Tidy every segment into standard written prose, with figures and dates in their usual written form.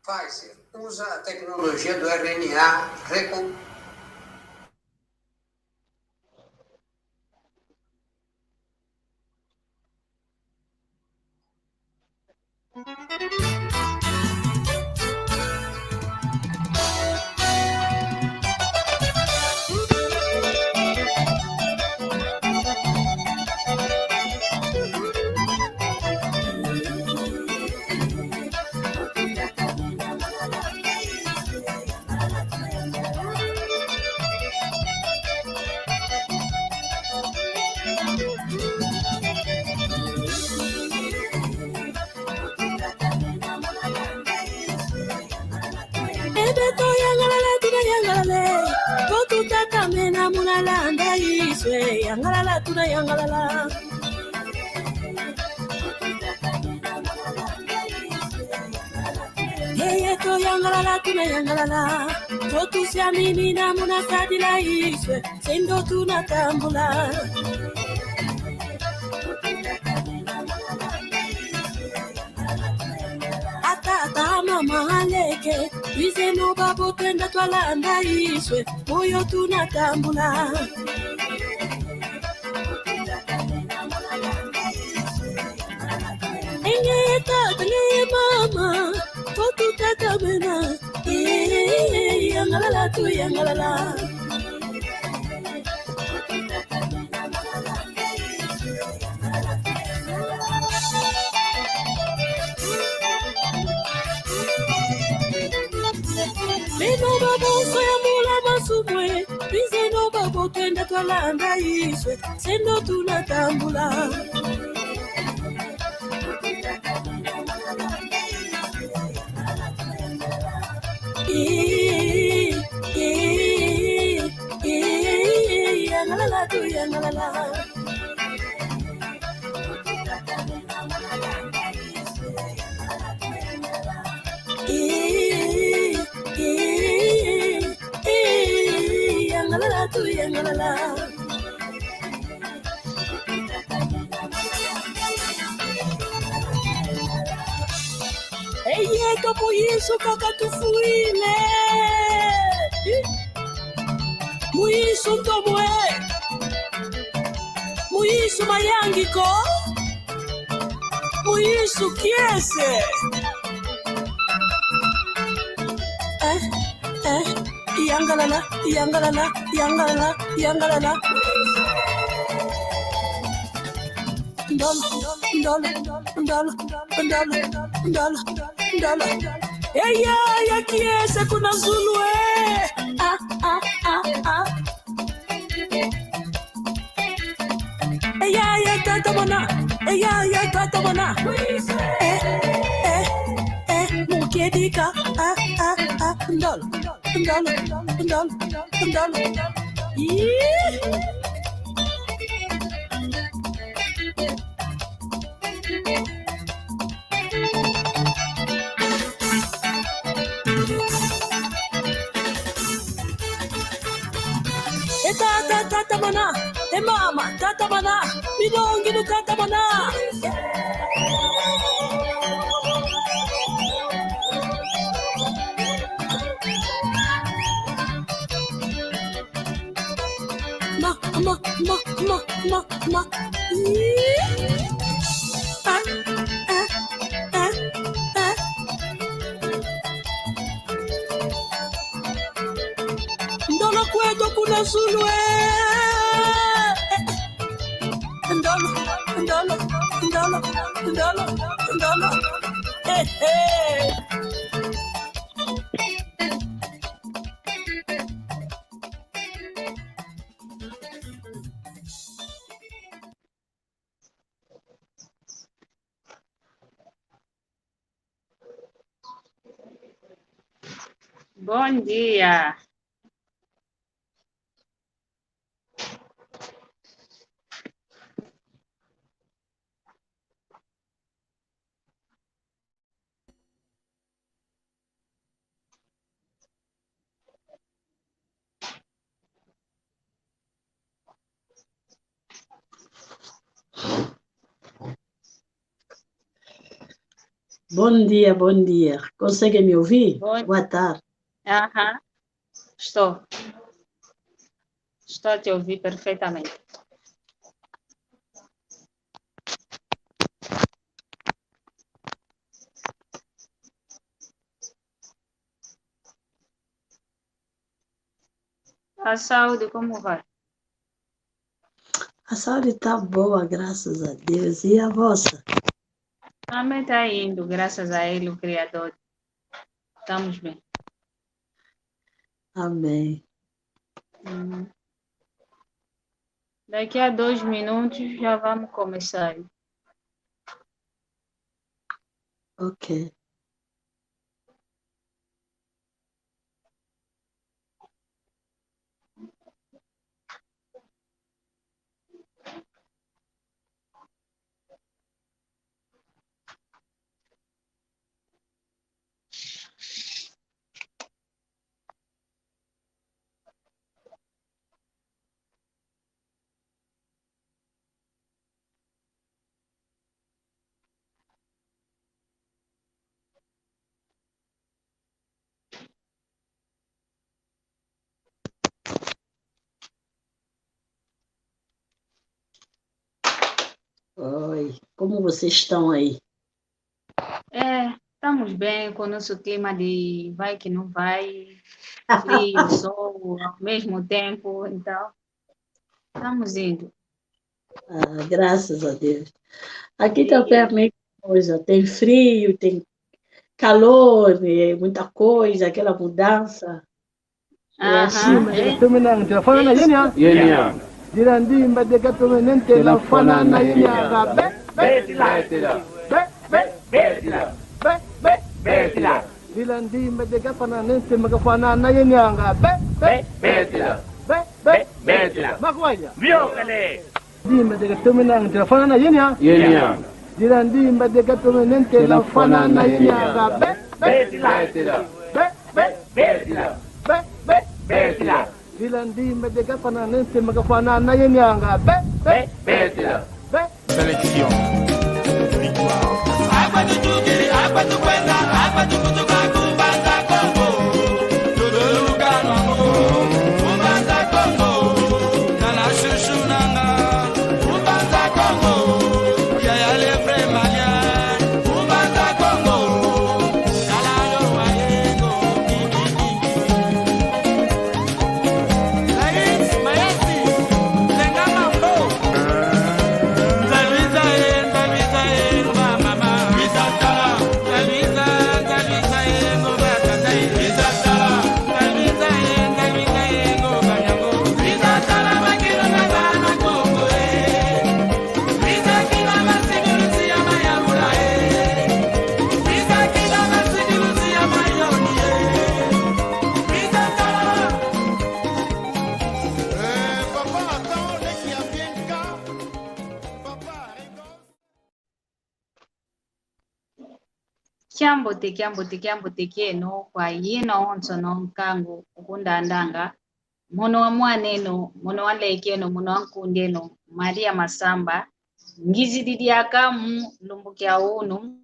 Pfizer usa a tecnologia do RNA recombinante. Yangalala tuna yangalala. Yeye to yangalala tuna yangalala. Totu siamini na muna kadila iswe. Sendo tuna tambula. Atata mama aleke. Bize no babo tenda twalanda iswe. Moyo tuna tambula. Mama, totu tata bena, yangalala tu yangalala. Beno babo soya mula masumwe, bizeno babo twenda twalanda iswe, sendo tunatambula. Yangalala tu yangalala. Yangalala tu yangalala. Eye kapo Yesu kakatufuile. Muisu tomwe. Muisu mayangiko. Muisu kiese. Yangalala, yangalala, yangalala, yangalala. Ndolo, ndolo, ndolo, ndolo, ndolo, ndolo. Eya ya kiese kuna Zulu Eya ya tata mona, eya ya tata mona. Mukedika, ndolo, ndolo, ndolo, ndolo. Tata mana, mama, tata mana, bidongi no tata mana. Ma. Ndolo kwetu kuna Zulu Ndolo. Bom dia. Bom dia, bom dia. Consegue me ouvir? Bom... Boa tarde. Aham. Estou a te ouvir perfeitamente. A saúde, como vai? A saúde está boa, graças a Deus. E a vossa? Também está indo, graças a Ele, o Criador. Estamos bem. Amém. Daqui a 2 minutos já vamos começar. Ok. Oi, como vocês estão aí? Estamos bem com o nosso clima de vai que não vai, frio, sol, ao mesmo tempo, então estamos indo. Graças a Deus. Aqui também é a mesma coisa, tem frio, tem calor, muita coisa, aquela mudança. É assim. Dirandimba de gatomenente la fanana yenya be Dirandimba de gafananente magafanana yenya be Makwaya Viokale Dimba de gatomenante la fanana yenya Dirandimba de gatomenente la fanana yenya be Dilandimba de gafananente magafanana yenyanga be Sélection Kiambote keno kwa yino onso no nkangu ukundandanga mono wa mwaneno mono wa lekeno mono wa nkundeno Maria Masamba ngizididi akamu lumbukia unu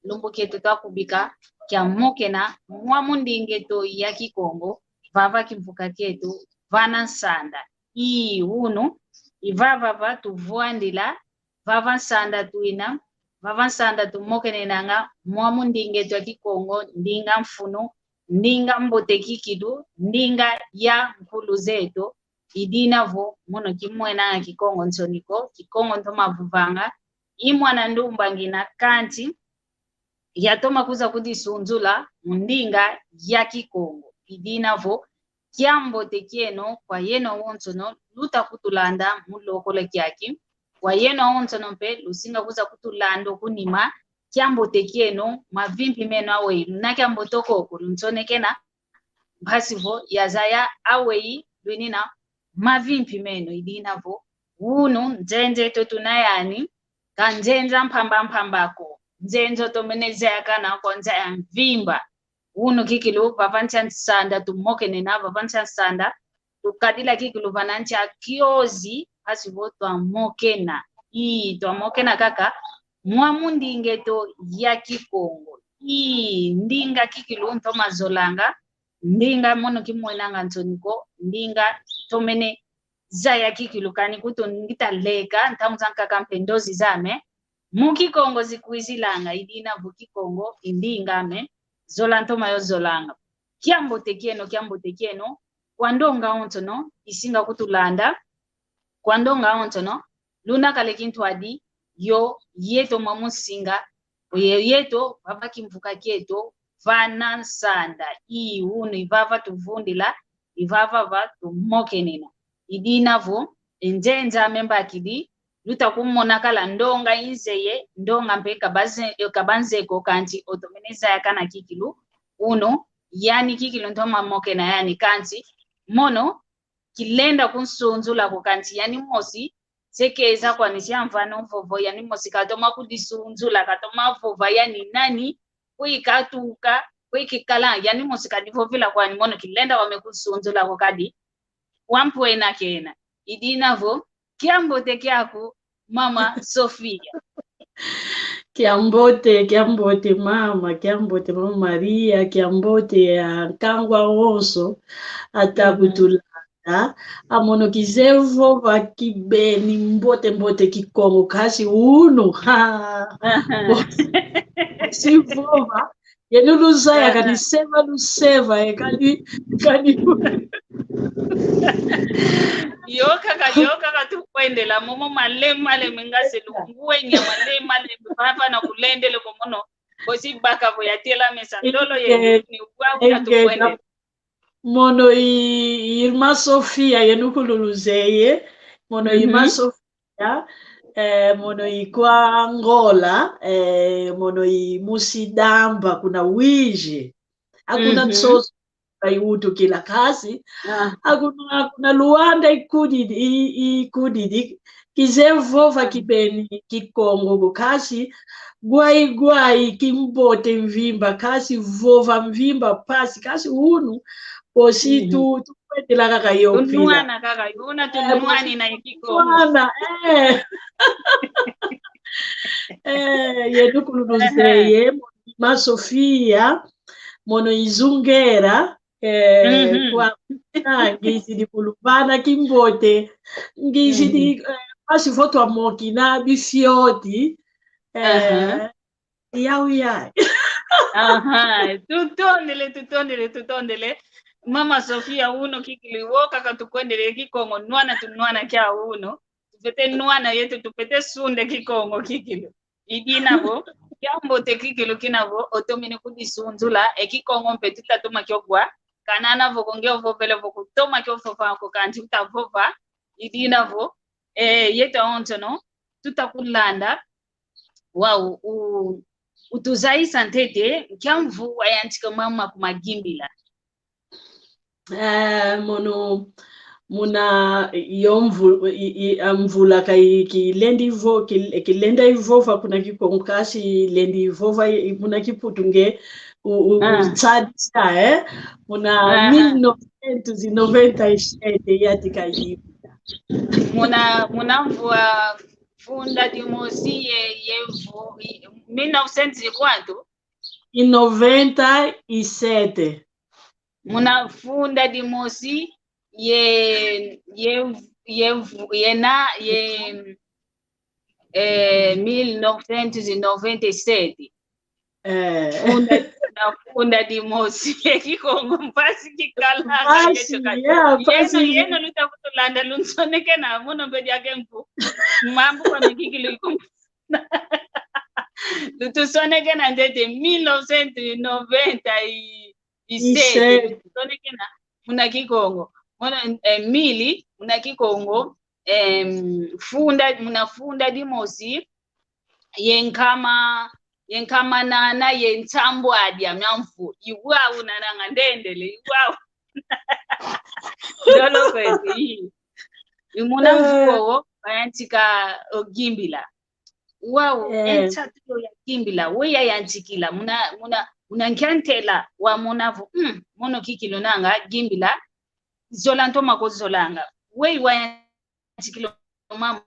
lumbukie tutakubika kya mokena mwa mundingeto ya Kikongo vava kimvuka ketu vana nsanda ii unu ivava tuvuandila vava nsanda tuina vavansanda tumokene nanga mwamu ndingeto ya Kikongo ndinga mfunu ndinga mbote kikidu ndinga ya nkulu zetu idinavo muno kimwena Kikongo nsoniko Kikongo ntoma vuvanga imwana ndumba ngina kanti yatoma kuza kudisunzula mundinga ya Kikongo idinavo kiambote kieno kwa yeno wonsono luta kutulanda mulokole kyaki kwa yeno onso nompe lusinga kuza kutulando kunima kiambote kieno mavimpi meno awe na kiamboto koko lunsonekena basivo yazaya awe lunina mavimpi meno idinavo unu nzenze totunayani kanzenza mpambako nzenzo tomeneze yakana konza ya mvimba unu kikilu vavancha sanda tumokene na vavancha sanda tukadila kikilu vanancha kiozi asivo twamokena kaka mwamundingeto ya Kikongo ndinga kikilu ntoma zolanga ndinga mono kimwenanga ntoniko ndinga tomene zaya kikilu kani kuto ngita leka ntamuzanka kampendozi zame mukikongo zikuizilanga idina vukikongo indingame zola ntoma yo zolanga kiambo tekeno kwandonga ontono isinga kutulanda kwandonga ontono luna kale kintu adi yo yeto mamusinga yeto baba kimvuka keto vana sanda unu ivava tuvundila ivava va tumokenena idinavo enjenja memba kidi luta kumona kala ndonga inzeye ndonga mpeka kabanzeko kanti otomeneza yakana kikilu uno yani kikilu ntoma mokena yani kanti mono kilenda kunsunzula ko kanti yani mosi sekeza kwa nishamvano mvovo yani mosi katoma kudisunzula katoma vova yani nani kuikatuka kuikikala yani mosi kadivovila kwa mono kilenda wamekusunzula ko kadi wampwena kena idinavo kiambote kyako Mama Sofia. Kiambote mama Maria, kiambote ya kangwa onso atakutulanda amono kizevo vakibeni mbote kikongo kasi uno sivova yenuluzaya kaniseva luseva kani yoka tukwendela momo male mingase lunguwe nya male baba na kulendele komono kosi baka boyatela mesa ndolo ye ni uwa na tukwendela mono irma Sofia yenukululuzeye mono irma Sofia mono ikwa Angola mono musidamba kuna wije hakuna tsoso kaiutu kila kasi hakuna Luanda ikudidi kizevova kibeni Kikongo kasi gwai kimbote mvimba kasi vova mvimba pasi kasi unu posi tukwetela kaka yopila tunuana kaka yuna tunuani na Kikongo yedukululuzeye ma Sofia mono izungera kwa ngisi di kulubana kimbote ngisi di pasi foto amoki na bifioti ya tutondele Mama Sofia uno kikiliwoka katukwendele Kikongo tunuana kya uno tupete nuana yetu tupete sunde Kikongo kikilu idinavo kiambote kikilu kinavo otomine kudisunzula Kikongo mpetita tuma kyogwa kanana vokongeo vovele vokutoma kyofofa ko kanti utavova idinavo yeto ontono tutakulanda wow utuzaisa ntete kyamvu ayantika mama kumagimbila mono muna mvula kilenda ivova kuna Kikongo kasi lendi ivova muna kiputunge utsadisa muna 1997 yatika hivi muna mvua funda dimosi yevu 1900 quanto? In 97 muna funda dimosi ye 1997 funda dimosi Kikongo mpasi kikalanga yeno lutakutulanda lunsoneke na mono mbedi yake mpu mambo kwa mikikili lutusoneke na ndete 1997 lutusoneke na muna Kikongo mono mili muna Kikongo funda dimosi yenkama nana yentambo adi amyamfu iwawu nananga ndendele iwawu dolo kwezi imuna mfuo bayantika ogimbila wawu entatuyo ya gimbila weya yantikila muna nkantela wa munavu mono kikilo nanga gimbila zola ntoma ko zolanga wey wa yantikilo mama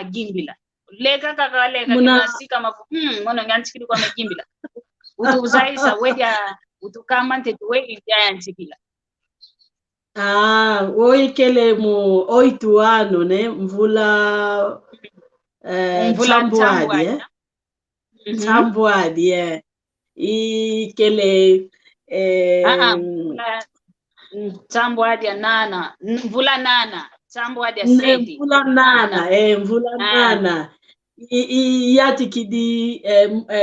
gimbila leka kakaleka kinasika mafu mono nganchikili kwa mekimbila utuzaisa wedia utukama ntetu wedi ya nchikila. Oikele mu 8 ano ne mvula Chambuadi Chambuadi ikele Chambuadi nana mvula nana Chambuadi seti mvula nana yati kidi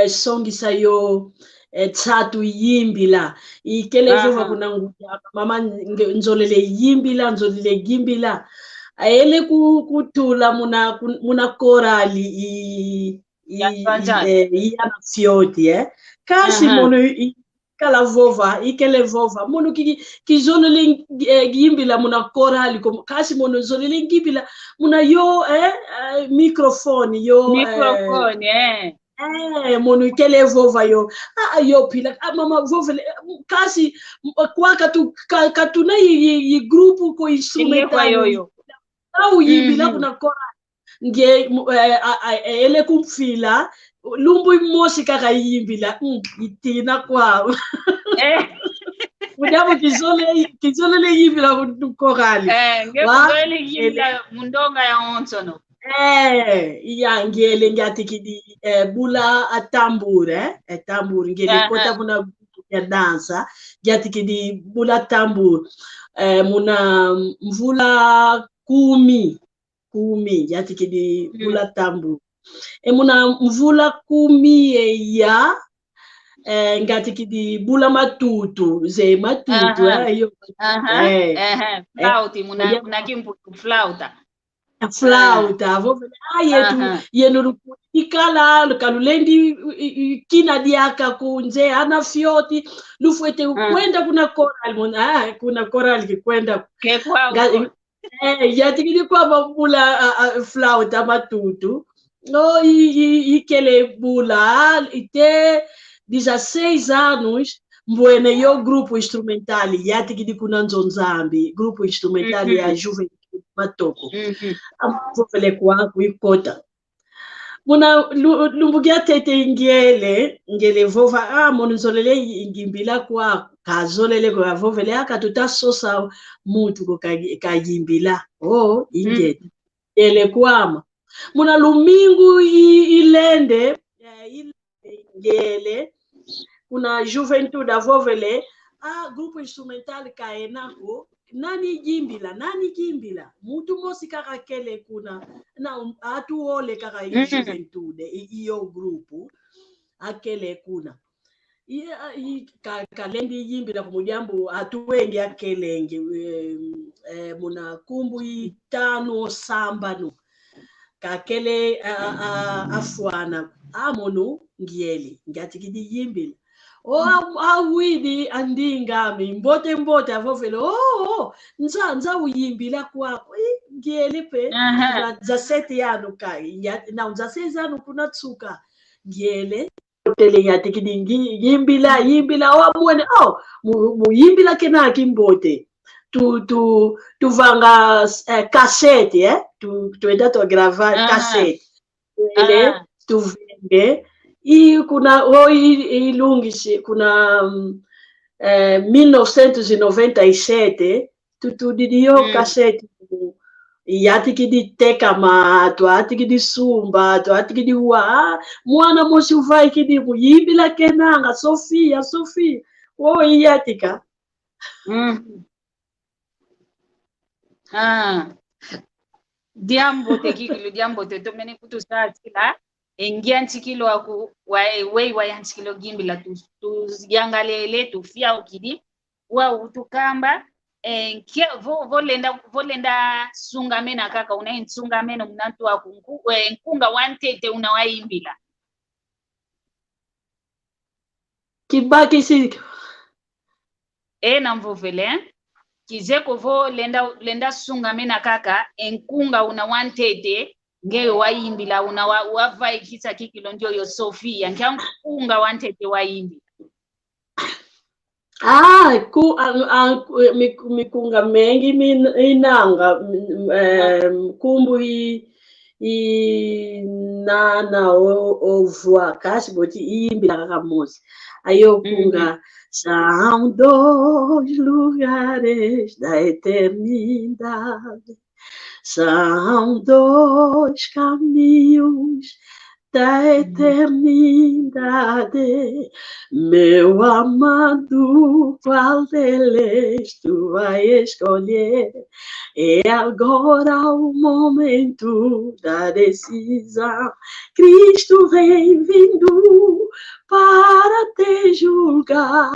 songisa yo tatu yimbila ikele vova kuna nguja mama nzolele gimbila ele kutula muna korali yana fioti kasi mono kala vova ikele vova mono kizolele gimbila muna korali kasi mono zolele gimbila muna yo microphone mono ikele vova yo yo pila mama vova kasi kwa katuna yi grupu ko instrumental yo au yimbila kuna kora nge ele kumfila lumbu mosi kaka yimbila itina kwa mudamu kizole yimbila korali ngekuzole yimbila mundonga ya onsono iya ngele ngatikidi bula atambure ngele kota muna ya dansa ngatikidi bula tambur muna mvula kumi yatikidi bula tambu muna mvula kumi ya ngatikidi bula matutu yo flauti muna kimpu flauta yetu ikala kalulendi kina diaka kunze ana fioti lufwete kwenda kuna koral kikwenda yatikidi kwa bula flauta matutu no ikele bula ite 16 anos mbwene yo grupo instrumental yatikidi kuna nzonzambi grupo instrumental ya juventude matoko amvovele kwa kuikota muna lumbugia tete ngele vova monzolele ngimbila kwa kazolele kwa vovele akatuta sosa mutu kayimbila ingeti ele kwama muna lumingu ilende ngele kuna juventude avovele grupo instrumental kaenako nani gimbila mutu mosi kaka kele kuna na atuole kaka juventude iyo grupu akele kuna kalendi yimbila kumujambu atuwengi akelenge muna kumbu 5 sambanu kakele afwana amono ngiyeli ngatikidi yimbila awidi andingami mbote avovele nza uyimbila kwako ngiyeli pe za 7 yanu kai na za 6 yanu kuna tsuka ngiyele tele yatikidi yimbila wamwene muyimbila kenaki mbote tu vanga cassette tuenda to gravar cassette ele tu vende kuna ilungisi kuna 1997 tutudidio cassette yatikidi teka mato atikidi sumba to atikidi mwana mosi uvai kidi muyimbila kenanga Sofia yatika diambo te mene kutu satila engia nchikilo wei wa nchikilo gimbila tu yangalele tu fia ukidi wa utukamba volenda sungamena kaka unainsungamena mnantu wa nkunga wantete unawaimbila kibaki si na mvovele kizeko vo lenda sungamena kaka enkunga una wantete ngeyo waimbila una wavai kisa kikilo ndio yo Sofia nkunga wantete waimbila mikunga mengi inanga kumbu e nana o voa caixa boti imbira camosi aí eu punga são dois lugares da eternidade, são dois caminhos da eternidade, meu amado, qual deles tu vai escolher? É agora o momento da decisão. Cristo vem vindo para te julgar,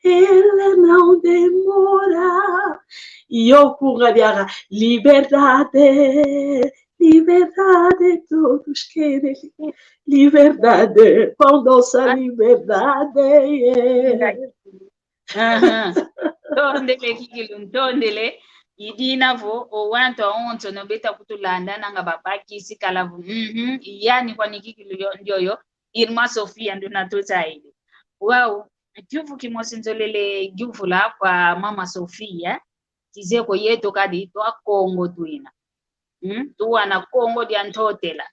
ele não demora. E eu com a liberdade, liberdade, todos querem liberdade, com nossa liberdade. Tondele kikilum tondele idina vo o wanto onto no beta kutulanda nanga babaki sikalavu yani kwa nikikilu ndio Irma Sofia ndo natuta ile wow juvu kimosinzolele juvu la kwa mama Sofia kizeko yeto kadi to Kongo tuina tuwa na Kongo dia ntotela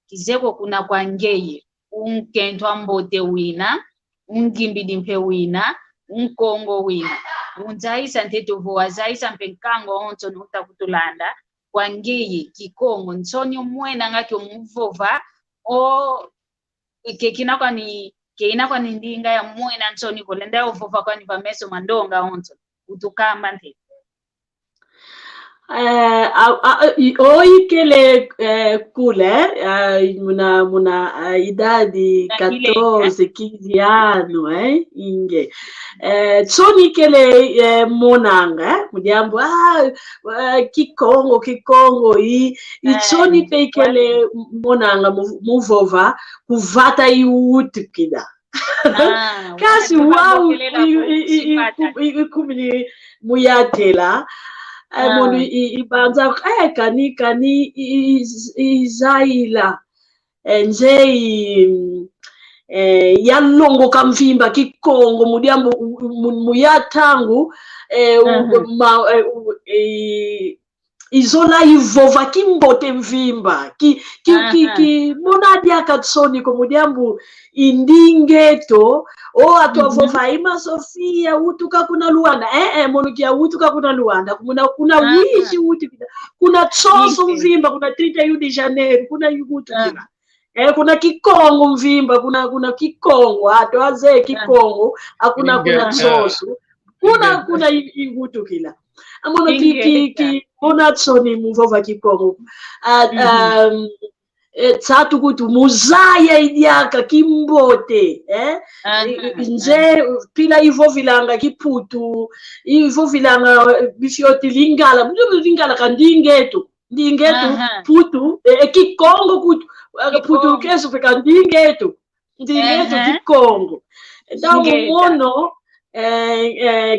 kizeko kuna kwa ngeye unkentwa mbote wina ungimbidi mpe wina unkongo wina unzaisa nteto voa zaisa mpenkango onto nuta kutulanda kwa ngeye kikongo nsonyo mwena ngaki umuvova o kekina kwa ni ndinga ya mwena nsoni kolenda uvova kwa ni pameso mandonga onto utukamba nteto oi kele kule muna idadi 14 15 anos inge tsoni kele monanga mujambo kikongo i tsoni pe kele monanga muvova kuvata iuti kida kasi wow kumili muyatela monu ibanza kani izaila nje yalongo kamvimba kikongo mudiambo muyatangu izola ivova kimbote mvimba ki monadia katsoni ko mudiambo indingeto o atwavova Irma Sofia utuka kuna Luanda monukia utuka kuna Luanda kuna wishi utuka kuna tsoso mvimba kuna 31 de Janeiro kuna utukila kuna kikongo mvimba kuna kikongo atwaze kikongo kuna tsoso kuna utukila amono ki monatsoni muvova kikongo tsatu kuti muzaya idiaka kimbote nje pila ivovilanga kiputu ivovilanga bifyoti lingala kandingetu putu kikongo kuti putu keso peka ndingetu kikongo então mono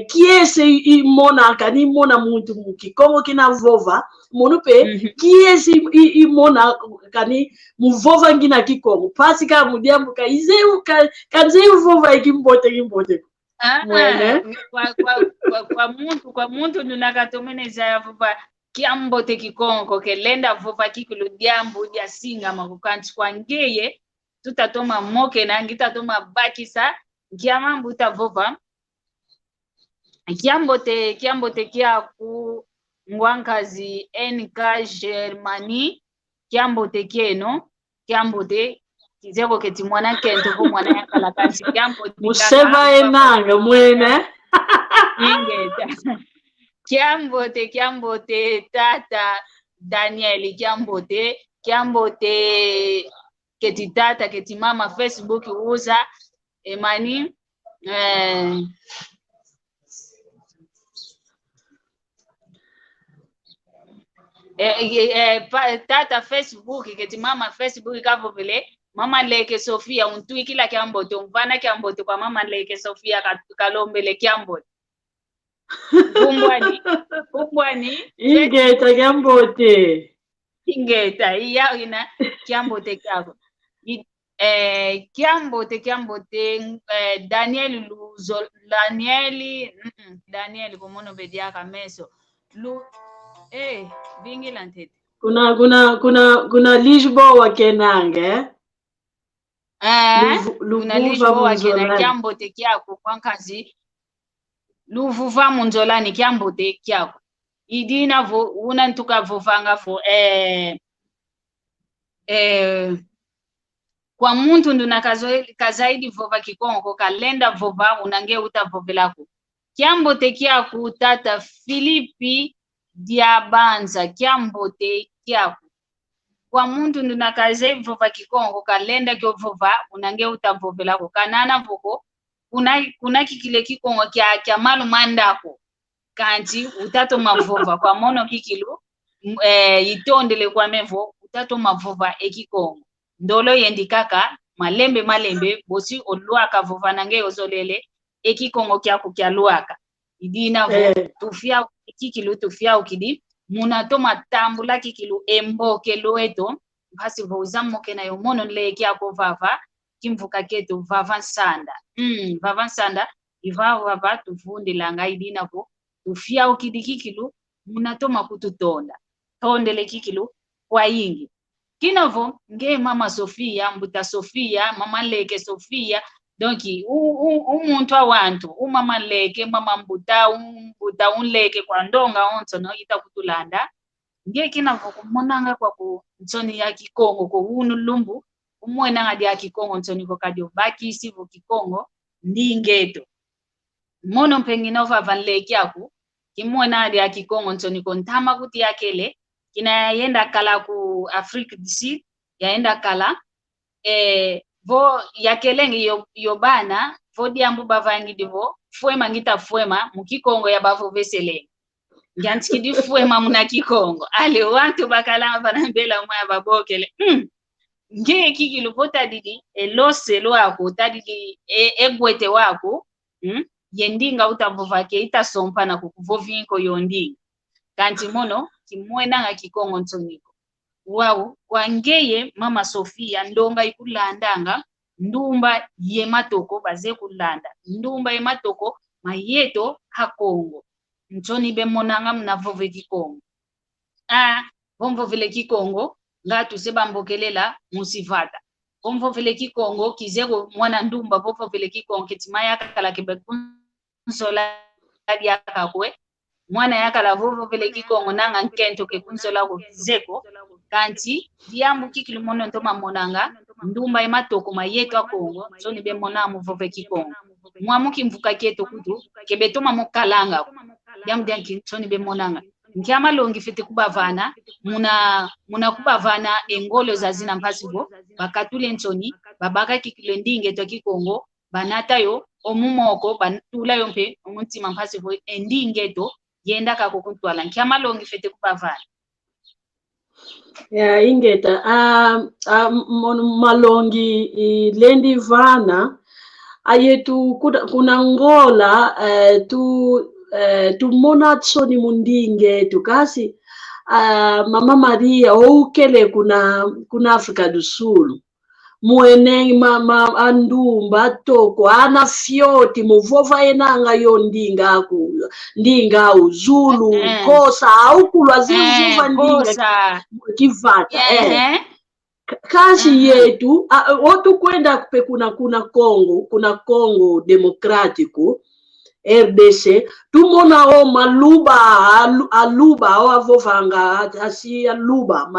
kiese imona kani mona muntu mukikongo kina vova mono pe kiese imona kani muvova ngina kikongo pasi ka mudiambo ka izeu kanzeu vova ikimbote mwene kwa muntu nunakatomeneza ya vova kiambote kikongo kelenda vova kikulu diambo dia singa makukanti kwa ngeye tutatoma moke na ngitatoma bakisa ngiamambu utavova kiambote kia ku ngwankazi NK Germany kiambote kieno kiambote kizeko keti mwana kento ko mwana yakala kansi kiambote museva enanga mwene ingeta kiambote tata Daniel kiambote keti tata keti mama Facebook uza emani tata Facebook keti mama Facebook kavo vile mama leke Sofia untui kila kiambote umvana kiambote kwa mama leke Sofia kalombele kiambote kumbwani ingeta kiambote iya ina kiambote kyako kiambote Daniel Luzo Daniel komono bediaka meso lu vingila ntete kuna Lisboa kenange. Kuna Lisboa kena kiambote kyako kwankazi. Luvuva munzolani kiambote kyako. Idina vo unantuka vovanga vo kwa muntu nduna kazaidi vova kikongo kalenda vova unange utavovelako. Kiambote kyako tata Filipi Diabanza kiambote kyako. Kwa muntu nduna kazaidi vova kikongo kalenda kyo vova unange utavovelako. Kanana voko kuna kikile kikongo kya malu mandako. Kanti utato mavova kwa mono kikilu itondele kwa mevo utato mavova ekikongo. Ndolo yendikaka malembe bosi oluaka vova nange ozolele ekikongo kyako kya luaka. Idina vo tufia kikilu tufia ukidi munatoma tambula kikilu emboke loeto basi vo uzamoke na yomono nle kyako vava kimvuka ketu vava nsanda. Vava nsanda vava tufundi langa idina vo tufia ukidi kikilu munatoma kututonda. Tondele kikilu kwa ingi. Kinavo nge mama Sofia, mbuta Sofia, mama leke Sofia, donki umuntu awantu, mama leke, mama mbuta unleke kwa ndonga onto no ita kutulanda. Nge kinavo kumonanga kwa ku nsoni ya kikongo ko unu lumbu, umwena ngadi ya kikongo nsoni ko kadio baki isivo kikongo, ndi ngeto. Mono mpenginova vanleke yaku, kimwena ngadi ya kikongo nsoni ko ntama kuti ya kele, kina yenda kala ku Afrika disi yaenda kala vo yakelenge yobana vo diambu bavangi divo fuema ngita fuema mukikongo ya bavo vesele nganti di fuema muna kikongo ale watu bakala banambela mwa babokele nge kikilu vota didi elose lo ako tadidi egwete wako yendinga utavovake itasompa na kukuvovinko yondinga kanti mono kimwena nga kikongo nsoniko. Wao wangeye mama Sofia ndonga ikulandanga ndumba ye matoko baze kulanda. Ndumba ye matoko mayeto hakongo. Nsoni be monanga mnavove kikongo. Vomvo vile kikongo ngatu seba mbokelela musivata. Vomvo vile kikongo kizego mwana ndumba vomvo vile kikongo kitimaya kala kibekunsola yaka kwe. Mwana yakala vovo vile kikongo nanga nkento ke kunsola ko zeko kanti diambu kikilu mono ntoma monanga ndumba ematoko mayeto akongo so ni be monamu vove kikongo mwamuki mvuka keto kutu kebetoma mokalanga diambu dianki so ni be monanga nkiama longi fete kubavana muna kubavana engolo za zina mpasivo bakatule nsoni babaka kikilu ndinge to kikongo banata yo omumoko banatula yompe omuntima mpasivo endinge to yenda kako kuntwala nkiama longi fete kubavana ingeta malongi lendi vana ayetu kuna ngola tu mona tsoni mundinge tukasi mama Maria oukele kuna Afrika do Sul muene mama andumba toko ana fioti muvova enanga yo ndinga uzulu kosa au kulwa zivuva ndinga kivata kazi yetu watu kwenda kupe kuna Congo Democratico RDC tumona o aluba o avovanga asi aluba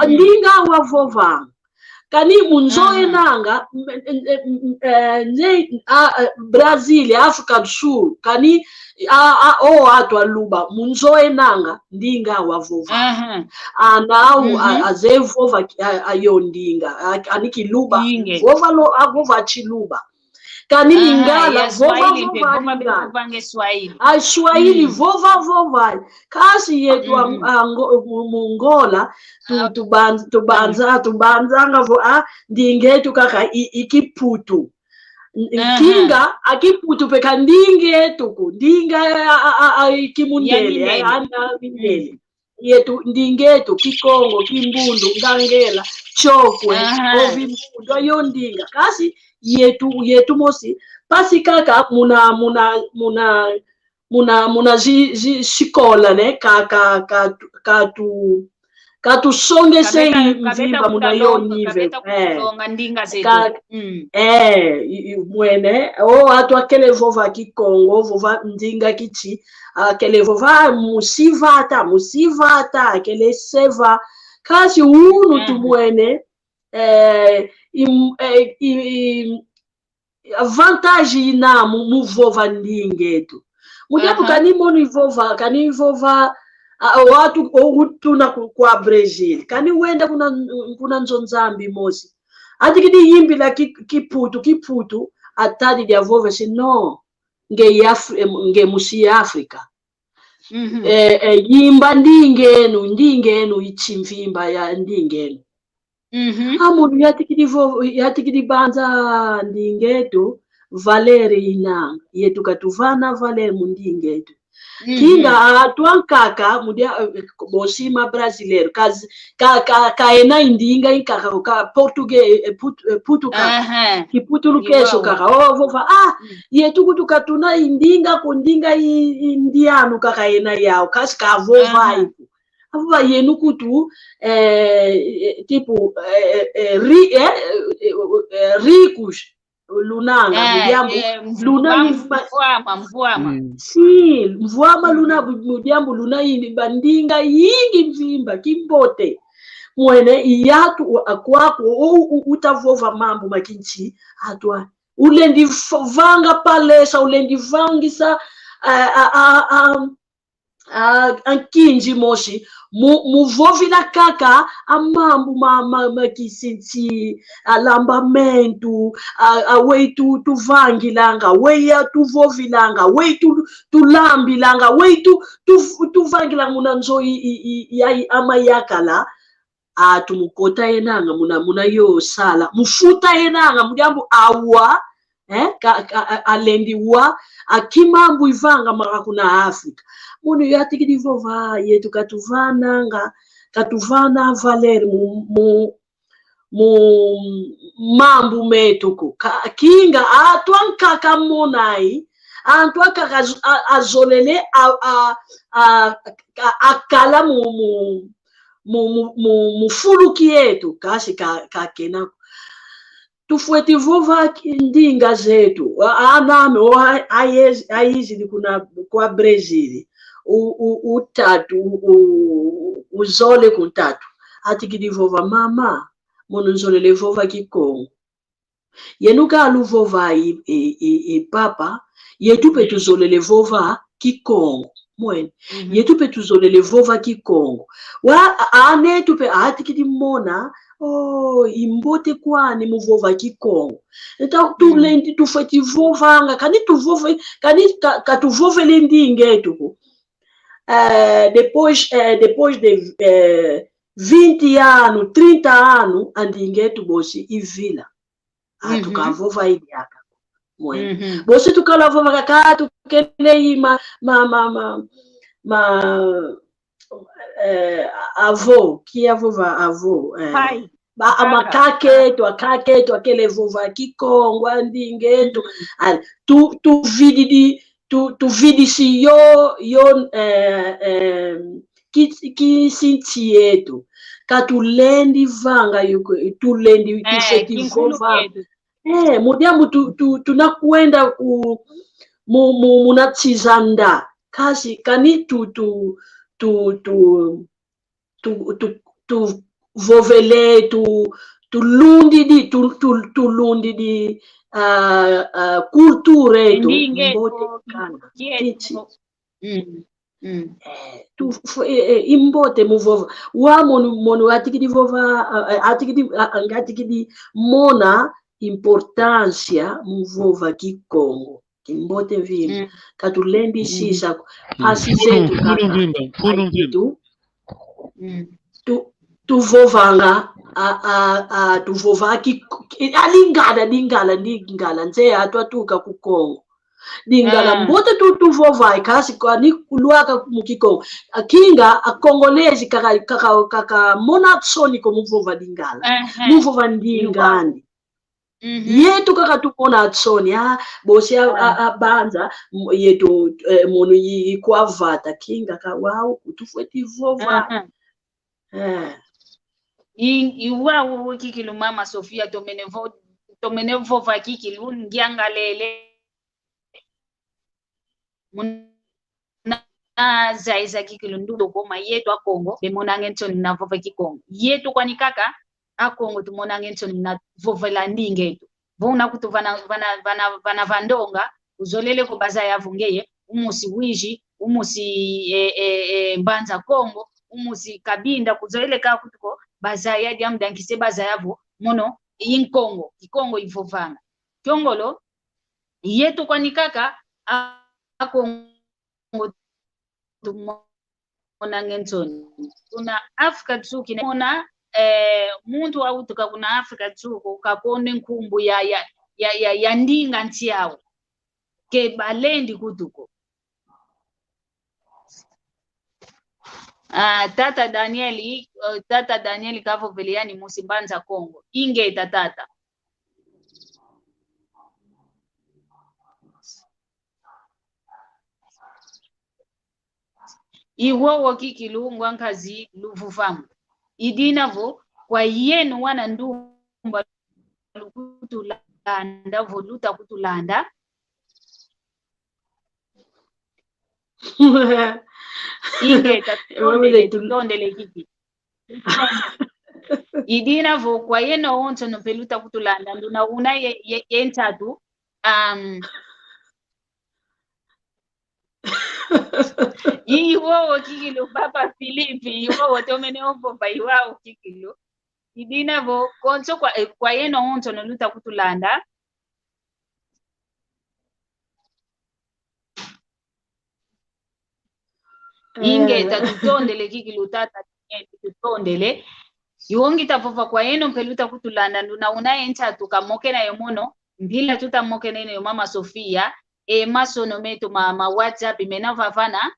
ndinga wavovanga kani munzoe nanga Brazil Afrika do Sul kani atu aluba munzoe nanga ndinga wavova anau azevova ayo ndinga aniki luba vova lo avova chiluba kani lingala Swahili vova kasi yetu mungola tubanzanga vo ndingetu kaka ikiputu kinga akiputu peka ndingetu ndinga ikimundele mindele yetu ndingetu kikongo kimbundu ngangela chokwe ovimbundo ayo ndinga kasi yetu mosi pasi kaka muna muna xikola, né? Tu songe sem mvimba muna yo nível. Mwene, atu aquele vova aqui Congo, vova ndinga kichi, aquele vova musivata, aquele seva, kasi unu tu mwene, vantagem ina mu vova ndingetu. Mujabu kani moni vova, watu tuna kwa Brazil, kani wenda kuna nzonzambi mosi. Ati kidi yimbi la kiputu, atadi dia vova si no, nge musi Afrika. Yimba ndingenu ichimvimba ya ndingenu. Amunu yati kidi banza ndingetu, Valeri inanga, yetu katuvana Valeri mundingetu. Kinga atuankaka mudia bosima brasileiro kaena indinga inkaka ka português putuka kiputulukeso kaka vova yetu kutukatuna indinga kundinga indiano kakaena yao kasi kavova ipo avova yenu kutu tipo ricos lunanga mvuama luna mudiambu luna ini bandinga yingi mvimba kimbote mwene iyatu akwako utavova mambo makinchi atwa ulendi vanga palesa ulendi vangisa ankinji moshi muvovila kaka amambu makisinti alambamento awei tu vangilanga wei tu vovilanga wei tu lambilanga wei tu vangilanga munanzo yai amayakala atumukota yenanga muna yo sala mufuta yenanga mujambu awa alendi wa akimambu ivanga marakuna Afrika munu yatikidi vova yetu katuvana Valeri mu mambu metuku kinga atuankaka monai antuaka azolele akala mu fuluki yetu kasi kakena tufueti vova ndinga zetu aname aizi kuna kwa Brazil utatu uzole kuntatu atikidi vova mama mono nzolele vova kikongo yenuka alu vova papa yetupe tuzolele vova kikongo mwene yetupe tuzolele vova kikongo wa ane tupe atikidi mona imbote kwani muvova kikongo eta tulendi tufeti vovanga kani tuvove kani katuvovele ndingetu depois de 20 anos, 30 anos, andingetu bosi ivila. Tukavova idiaka. Bosi tukalavova kakatu kenei avô, que avova avô. Pai. Amakaketu, aquele vova kikongo, andingetu. Tu vidi tu vidi si yo ki sintietu katulendi vanga yuko tulendi kifeti vova mudiamu tunakwenda ku munatizanda kasi kani tu vovele tu lundi di culture tu mbote kana imbote muvova wa mono atikidi vova atikidi mona importância muvova kikongo imbote vile katulendi sisa asizetu tu vovanga tu vovaki alingala nze atwatuka ku Kongo dingala mbote tu vovai kasi kwani kuluaka mukikongo akinga akongolezi kaka mona tsoni ko muvova dingala muvova ndingani yetu kaka tukona atsoni bosi abanza yetu mono yikwavata kinga ka wow kutufweti vova iwawo kikilu mama Sofia tomene vova kikilu ngiangalele zaiza kikilu ndulo koma yetu akongo bemonange ntoni na vova kikongo yetu kwani kaka akongo tumonange ntoni na vova la ndingetu vona kutu vana vandonga uzolele ko baza yavungeye umusi wiji umusi mbanza kongo umusi kabinda kuzolele ka kutuko baza ya diamdankise baza yavo mono inkongo kikongo ivovanga kyongolo yetu kwani kaka akongo tumonange ntoni kuna Afrika tsuki mona muntu autuka kuna Afrika tsuko kakone nkumbu ya ndinga nti yawo ke balendi kutuko tata Danieli kavo veliani musimbanza Kongo ingeta tata iwowo kikilungwa nkazi luvuvamu idinavo kwa yenu wana ndumba kutulanda voluta kutulanda ingeta tondele kiki idinavo kwa yenu onto no peluta kutulanda nduna una yentatu iwowo kikilo papa Filipi iwowo tomene ovova iwawo kikilo idinavo konso kwa yeno onto no luta kutulanda ingeta tutondele kikilo tata tutondele iwongita vova kwa yeno peluta kutulanda nduna una entatu kamokena yomono mbila tutamokena yo mama Sofia masono meto ma WhatsApp menava vana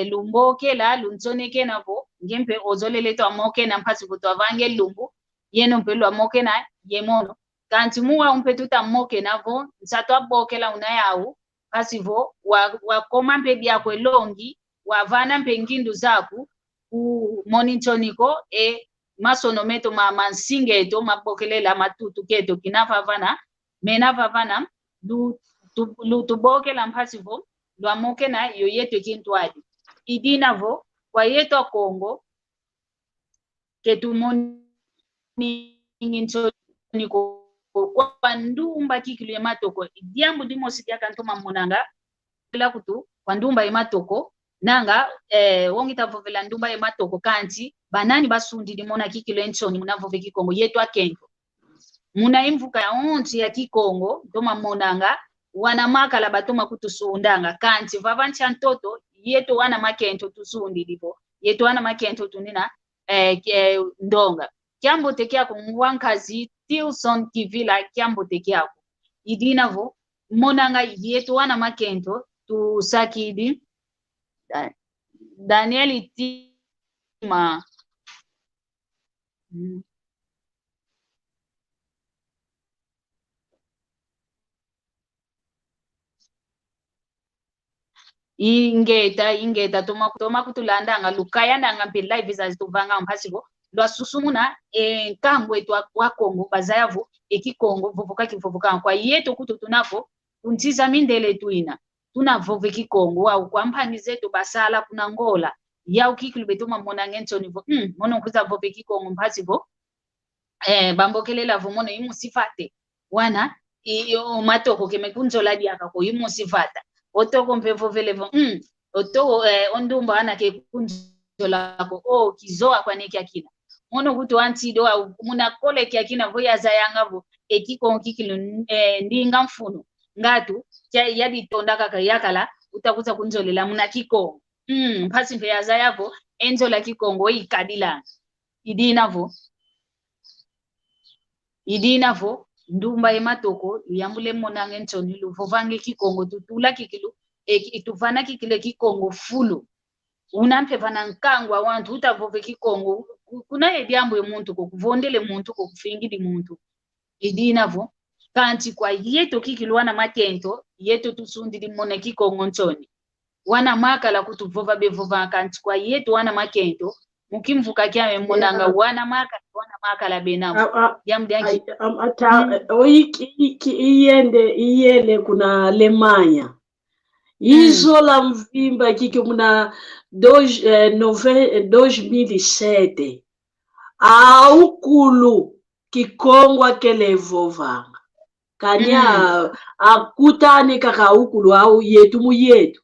lumboke la luntsoneke navo ngempe ozolele to amoke na mpasi kuto avange lumbu yeno mpelu amoke na yemono kanti muwa umpetu tamoke navo nsato aboke la unayawu pasivo wa koma mpe biako elongi wa vana mpe ngindu zaku ku monitoniko masono meto mansinge eto mabokelela matutu keto kinava vana menava vana lutuboke la mpasivo lwamoke na yoyeto kintwadi idinavo kwa yeto Kongo ketumoni ngintoniko kwa ndumba kikilu ya matoko diambu dimo sitia kantoma monanga la kutu kwa ndumba ya matoko nanga wongita vovela ndumba ya matoko kanti banani basundi dimona kikilu enchoni munavove kikongo yeto akengo muna imvuka ya onti ya kikongo doma monanga wana makala batoma kutusundanga kanti vavancha ntoto yetu wana makento tusundi lipo yetu wana makento tunina ndonga kyambo tekyako ngwankazi Tilson Kivila kyambo tekyako idinavo monanga yetu wana makento tusakidi Danieli Tima ingeta toma kutulandanga lukaya ndanga mpe live zazituvanga mpasiko lwa susumuna kangwe wa Kongo bazayavu ekikongo vovoka kivovoka kwa yeto kutu tunavo kuntiza mindele tuina tunavove kikongo au kwa mpani zetu basala kuna ngola ya ukikilu betoma mona ngentoni vo mono kuza vove kikongo mpasiko bambokelela vo mono imusifate wana iyo matoko kemekunzola diaka ko imusifata otoko mpevo velevo otoko ondumba ana ke kunzolako kizoa kwa neki akina mono kutu antido au muna kole ki akina voya zayangavo ekiko kikilu ndinga mfuno ngatu yadi tondaka kayakala utakuza kunzolela muna kiko mpasi mpe yazayavo enzola kikongo ikadila idinavo ndumba ematoko yambule monange ntoni luvovange kikongo tutula kikilu ituvana kikile kikongo fulu unampe vana nkangwa wantu utavove kikongo kuna ediambo muntu kokuvondele muntu kokufingidi muntu idinavo kanti kwa yetu kikilwana makento yetu tusundili mona kikongo nchoni wana makala kutuvova bevova kanti kwa yetu wana makento mukimvuka kyame monanga wana makala benamu yamdangi iyele kuna Alemanha isola mvimba kiki muna 2007 aukulu kikongwa kelevovanga kanya akutani kaka ukulu au yetu muyetu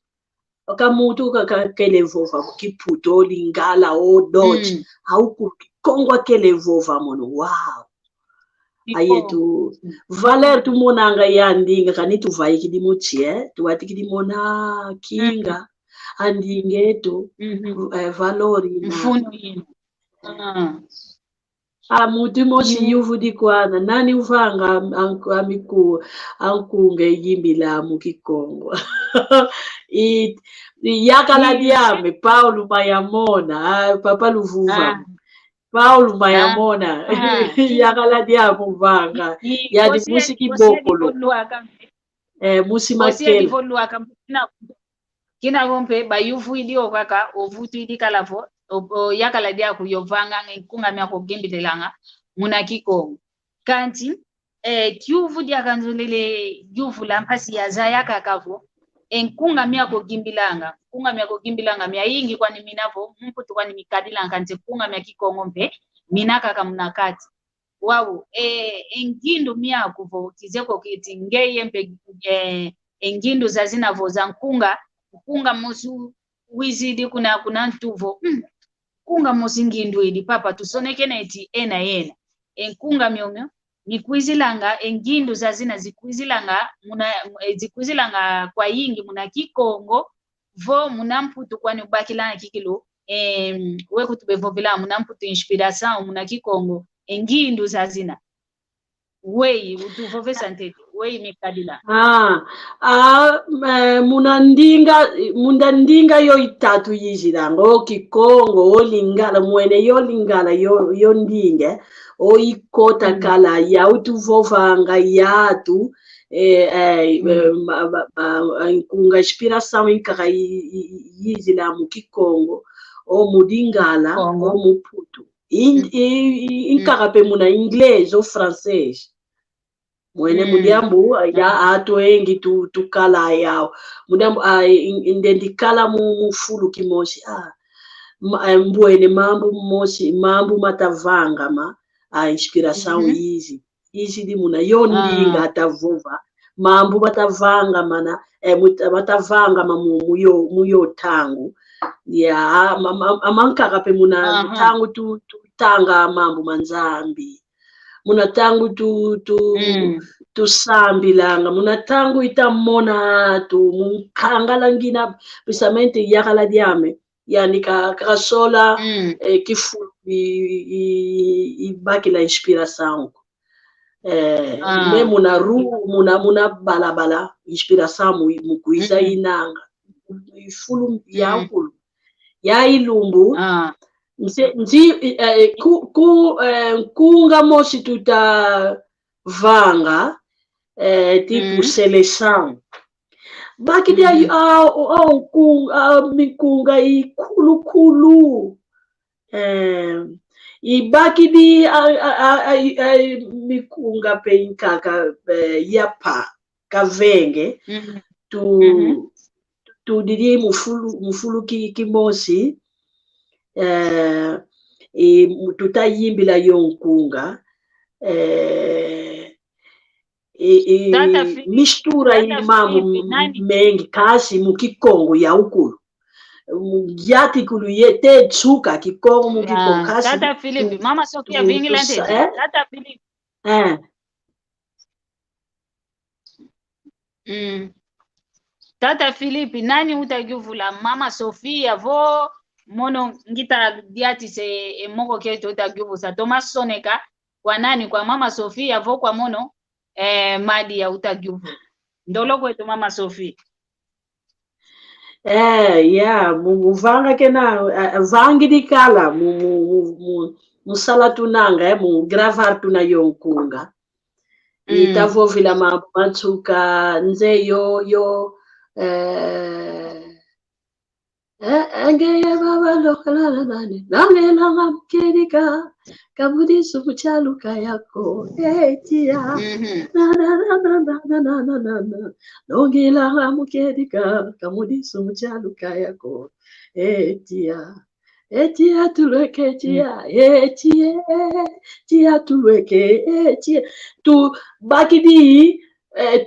kamutu kelevova kiputo lingala o dodge aukulu kikongwa kelevova mono wow ayetu valer tu monanga yandinga kanitu vai kidimutie tuati kidimona kinga andingeto valori mfuno yinu mutu mosi yuvu di kwana nani uvanga ankunge yimbila mukikongo yakala diame Paulo Mayamona papa luvuva Paulo Mayamona yakala diame uvanga yadi musiki bokolo musi makela kina gompe bayuvu idio kaka ovutu idi kalavo yakala dia kuyovanga nkunga myako gembilelanga muna kikongo kanti kyuvu dia kanzulele yuvu la mpasi ya zaya kakavo nkunga myako gimbilanga mya yingi kwani minavo mputu kwani mikadila kanti kunga mya kikongo mpe minaka kamunakati wawu engindu myako vo kizeko kiti ngeye mpe engindu zazinavo za nkunga musu wizidi kuna ntuvo kunga musi ngindu idi papa tusonekene eti ena yena enkunga myomyo nikwizilanga engindu zazina zikwizilanga kwa yingi muna kikongo vo muna mputu kwani ubakilanga kikilo wekutubevovila muna mputu inspiration muna kikongo engindu zazina wei utuvovesa nteti wei mikadila mundandinga yo itatu yizilanga o kikongo o lingala mwene yo lingala yo ndinge o ikota kala ya utuvovanga yatu nkunga inspiração inkaka yizila mu kikongo o mudingala o muputu inkaka pe muna inglês o francês mwene mudiambu ya ato engi tukala yao mudiambu indendikala mufulu kimosi mbwene mambu matavanga inspiração izi di muna yondinga atavova mambu matavanga mana matavanga muyo tangu ya amankaka pe muna tangu tanga mambu manzambi muna tangu tusambilanga muna tangu itamona munkangalangina precisamente yakala diame yani kasola kifu ibakila inspiração me muna balabala inspiração mukuiza inanga ifulu yakulu ya ilumbu kunga mosi tutavanga tipo seleção bakidi mikunga ikulukulu ibakidi mikunga pe inkaka yapa kavenge tu diri mufulu kimosi tutayimbila yonkunga mistura imamu mengi kasi mukikongo ya ukulu yati kulu yete tsuka kikongo mukikongo kasi tata Philippe mama Sofia vingila ndete tata Philippe tata Philippe nani utagivula mama Sofia vo mono ngita diati se moko keto utagivusa Thomas Soneka kwa nani kwa mama Sofia vo kwa mono madi ya utagivu ndolo kwetu mama Sofia muvanga kena vangi dikala musala tunanga mu gravar tuna yonkunga itavovila mambo matsuka nze yo angeye baba lokalala nani nangela ngamkedika kabudisu kuchaluka yako etia na nongela ngamkedika kabudisu kuchaluka yako etia tulweke tia tulweke tu bakidi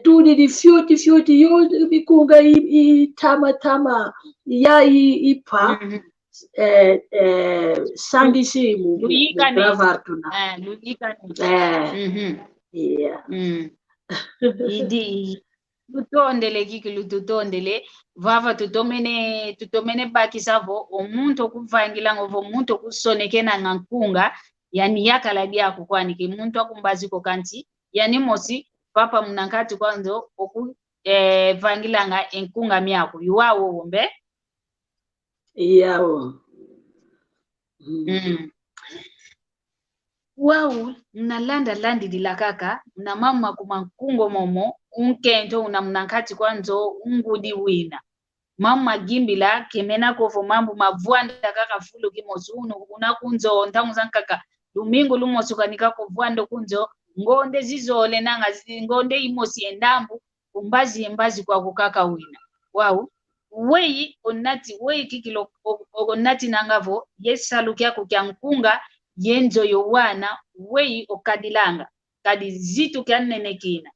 tu di fyoti yo bikunga tama ya ipa sangisi mu gravar tuna idi tutondele kiki tutondele vava tutomene baki savo omuntu okuvangila ngovo omuntu okusonekena ngankunga yani yakala byako kwanike muntu akumbaziko kanti yani mosi papa munankati kwanzo oku vangilanga enkunga myako yuwawo wombe yawo wow mnalanda landilila kaka mna mama kumankungo momo unkento una mnankati kwanzo ungudi wina mama gimbila kemena kovo mambo mavwanda kaka fulu kimosi unakunzo ntangu zankaka domingo lumosuka nikako vwando kunzo ngonde zizole nanga ngonde imosi endambu umbazi kwa kukaka wina wow wei onati wei kikilo onati nangavo yesalu kyako kya nkunga yenzo yowana wei okadilanga kadi zitu kyanenekina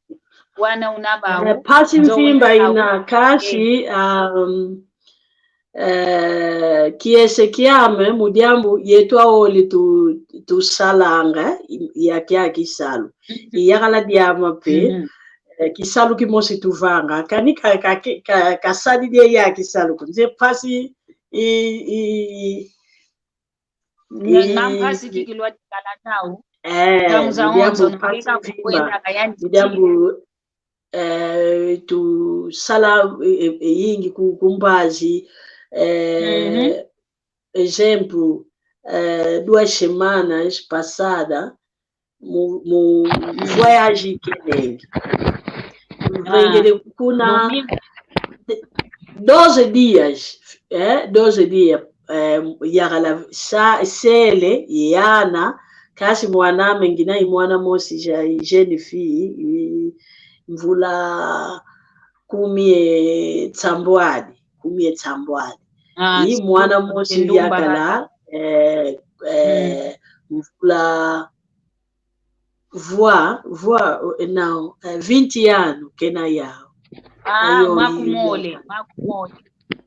wana unabawo pasi mvimba ina kashi kiese kiame mudiambu yetu aoli tu salanga ya kisalu iyakala diama pe kisalu kimosi tuvanga kani kasadi dia ya kisalu kunze pasi ngampasi kikilwa kalatau mudiambu tu sala yingi kumbazi exemplo 2 semanas passada mu voyage keneng kuna 12 dias 12 dias yagala sele yana kasi mwana mengina imwana mosi ja jeune fille mvula kumie tsambwadi hii mwana mosi yakala mvula voix now 20 anos kena yao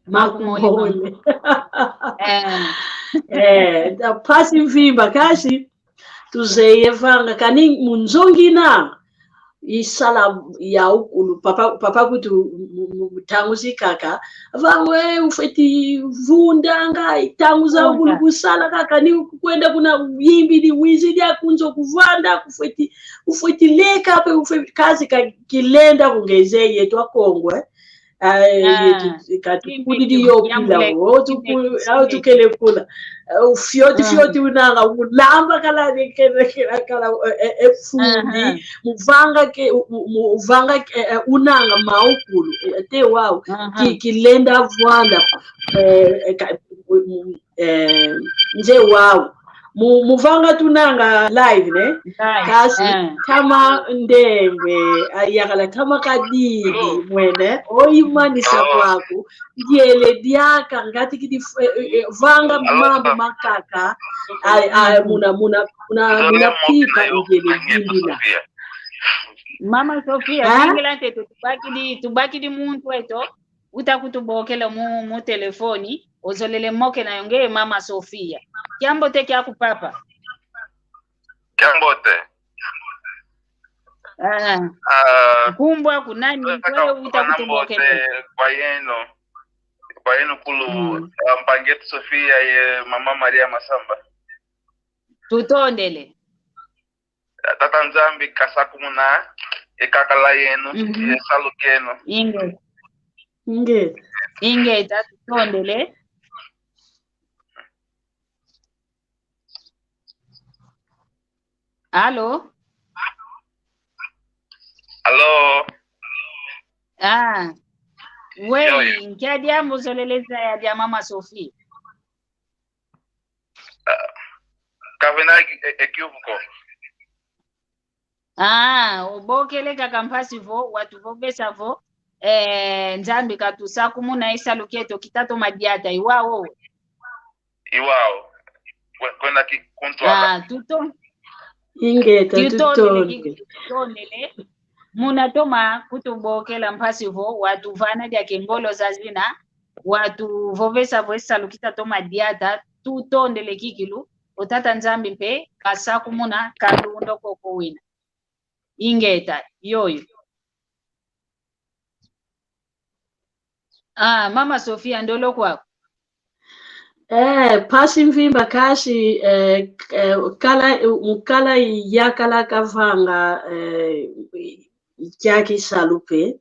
makumole da pasi mvimba kasi tuzeyevanga kani munzongina isala ya ukulu papa kutu tanguzi kaka vawe ufeti vundanga itanguza ukulu kusala kaka ni kwenda kuna yimbi ni wizi ya kunzo kuvanda ufeti leka pe ufeti kazi kilenda kungeze yetu akongwe katukudi yo pila au tukele kula fyoti unanga ulamba kala efundi muvanga unanga maukulu te wow kilenda vwanda nje wow muvanga tunanga live ne kasi kama ndembe ayakala kama kadidi mwene oyimanisa kwako ndiele diaka ngati kidi vanga mambo makaka muna pipa ndiele dimbila mama Sofia ngila tetu tubaki di muntu weto utakutubokela mu telefoni ozolele moke na yongee mama Sofia kiambo te kya kupapa kiambo te kumbwa kunani wewe utakutubokela kwa yenu kulu mpangetu Sofia ye mama Maria Masamba tutondele tata nzambi kasakumuna ekakala yenu yesalu kenu inge tutondele Halo Allo. Wewe nkiadi ambo zoleleza ya mama Sophie. Kavena ekivuko. Ubokele kakampasi vo watu vo besa vo nzambi katusaku muna isa luketo kitato madiata iwao. Kwenda kuntwala. Tuto. Ingeta tutondele. Muna toma kutubokela mpasi vo watu vana dia kengolo zazina watu vovesa vo isa lukitato madiata tutondele kikilu utata nzambi mpe kasaku muna kalundo koko wina. Ingeta yoyo. Mama Sophia ndolo kwako. Pasi mvimba kashi kala yakala kavanga yaki salupe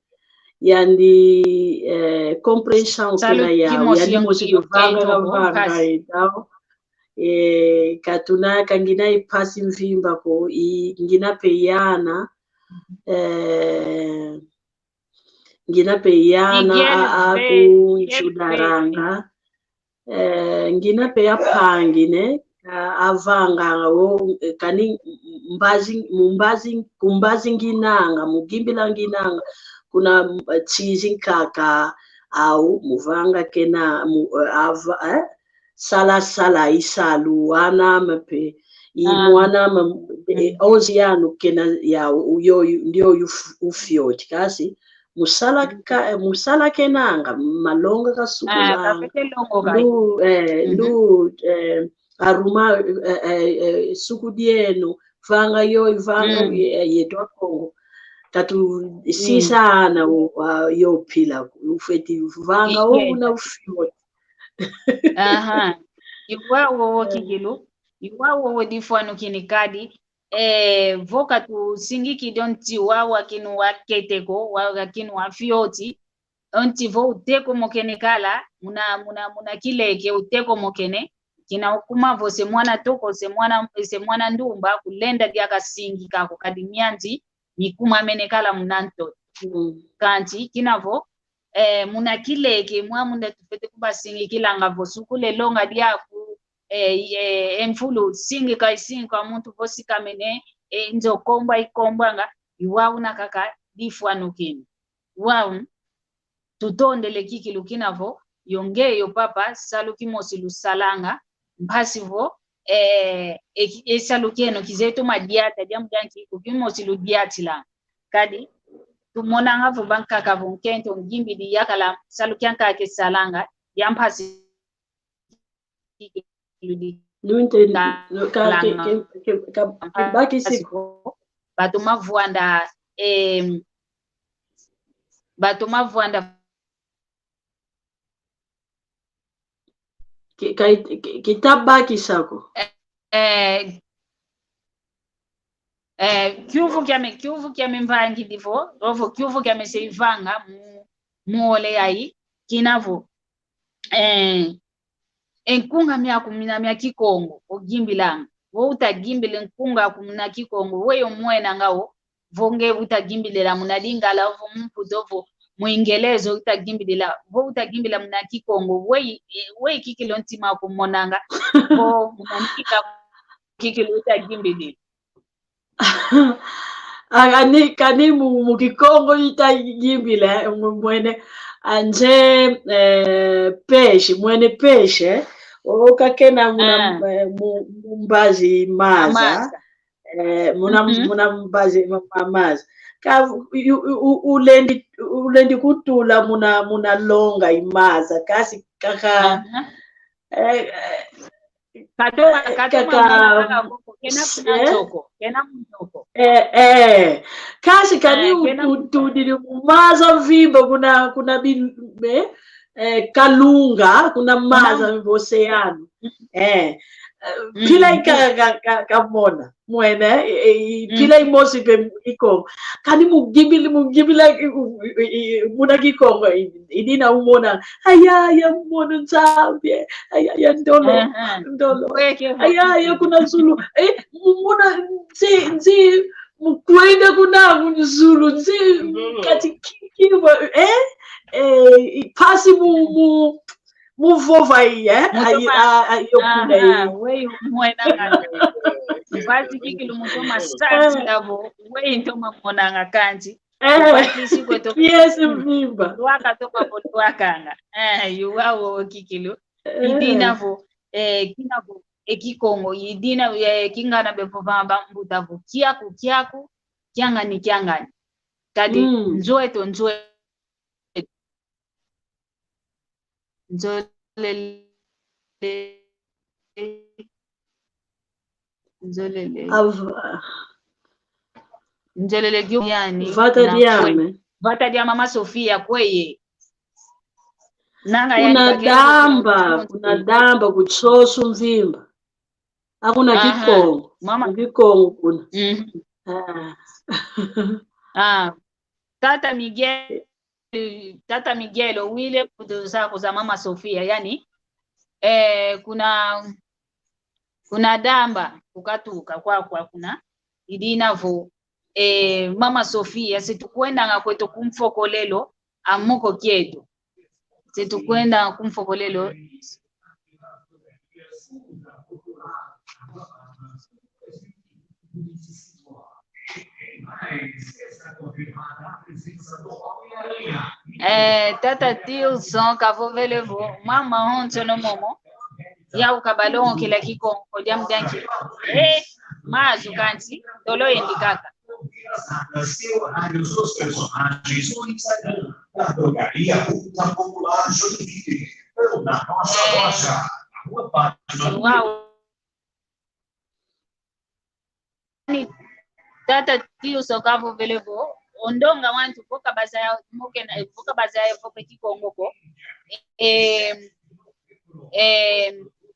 yandi comprehension kuna yao yandi mosi kavanga itao katuna kangina ipasi mvimba ko ngina peyana ngina peyana aku chudaranga ngina peya pangine avanga kani kumbazi nginanga mugimbila nginanga kuna chizi kaka au muvanga kena sala isalu wana mape imwana ozianu kena ya uyo ndio ufioti kasi musala kenanga malonga kasukula aruma sukudieno vanga yetwa Kongo tatu sisana yo pila ufeti vanga una ufioti. Iwawo kigilu iwawo difwanu kinikadi voka tu singiki donti wawa kinu waketeko wawa kinu wafioti onti vo uteko mokene kala muna kileke uteko mokene kina ukuma vo se mwana toko se mwana ndumba kulenda diaka singi kako kadimianti mikuma menekala munanto kanti kinavo muna kileke munda tufete kuba singi kilanga vo sukule longa diaku enfulu singi kai singi kwa muntu vosi kamene nzo komba ikombanga iwau na kaka difwanu kini wau tutondele kiki lukinavo yongeyo papa saluki mosi lusalanga mpasi vo salukeno kizetu madiata jamujanki ukimosi ludiati la kadi tumona ngavo banka kavo nkento ngimbi di yakala salukyanka ke salanga yampasi Lunte baki siku batuma vuanda kitabaki sako kyuvu kya mvangi divo rovo kyuvu kya meseivanga muole ai kinavo enkunga mya kikongo ogimbilanga wo utagimbile nkunga kumna kikongo weyo mwena ngao vonge utagimbilela munadingala vo mpudovo muingelezo utagimbilela vo utagimbila muna kikongo we kikilo ntima kumonanga vo munanika kikilo utagimbilela kani mu kikongo itagimbile mwene anje peshe mwene peshe okakena mumbazi maza muna mbazi maza ka ulendi kutula muna longa imaza kasi kaka kasi kani utudili maza vimbo kuna kalunga kuna maza oceano pila kamona mwene pila imosi pe iko kani mugibila muna kikongo idina umona aya mona nzambie aya ndolo aya kuna zulu muna nzi mukwenda kuna muzulu kati kiwa pasi muvova yokunda we mwena ngale basi kikilo mutoma start ngabo we ntoma monanga kanji basi sikweto yes mimba wakatoka potwakanga yuwawo kikilo idinavo kinavo ekikongo yidina kingana bevova mbutavo kiaku kyangani kadi nzoeto nzolele yani vata dia mama Sofia kweye nanga kuna damba kuchosu mvimba hakuna kikongo mama kikongo kuna Tata Miguel wile zako za mama Sofia yani kuna damba kukatuka kwa kuna idinavo mama Sofia situkwenda ngakweto kumfokolelo amuko kyetu situkwenda kumfokolelo Tata Tilson kavovelevo mama honto no momo ya ukabalongo kila kikongo koja mdanki mazu kanti dolo indikaka seus personagens no Instagram da Drogaria Culta Popular Joinville ou na nossa loja, na rua Página. Tata Tilson kavovelevo ondonga wantu boka bazaya moke na boka bazaya boka kikongoko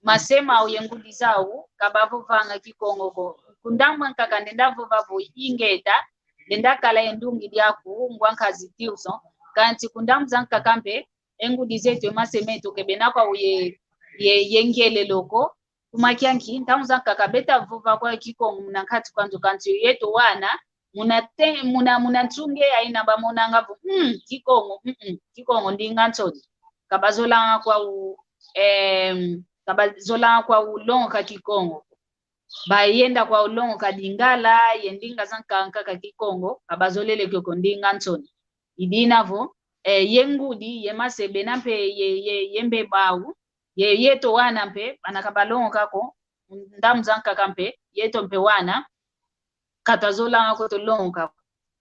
masema uyengudi zao kabavo vanga kikongoko kundamwa nkaka ndavo vavo ingeta ndenda kala endungi diaku ngwankazi Tilson kanti kundamza nkakampe engudi zetu masemeto kebena kwa yengele loko kumakianki ntamza nkaka beta vova kwa kikongo mnankati kwanzo kanti yetu wana muna ntunge aina ba mona ngavu kikongo ndinga ntoni kabazola kwa ulonga kikongo bayenda kwa ulongo kadingala yendinga zanka kikongo kabazolele kyoko ndinga ntoni idinavo yengudi yemasebe nampe yembe bawu yeto wana mpe anakabalongo kako ndamzanka kampe yeto mpe wana katazola kweto longa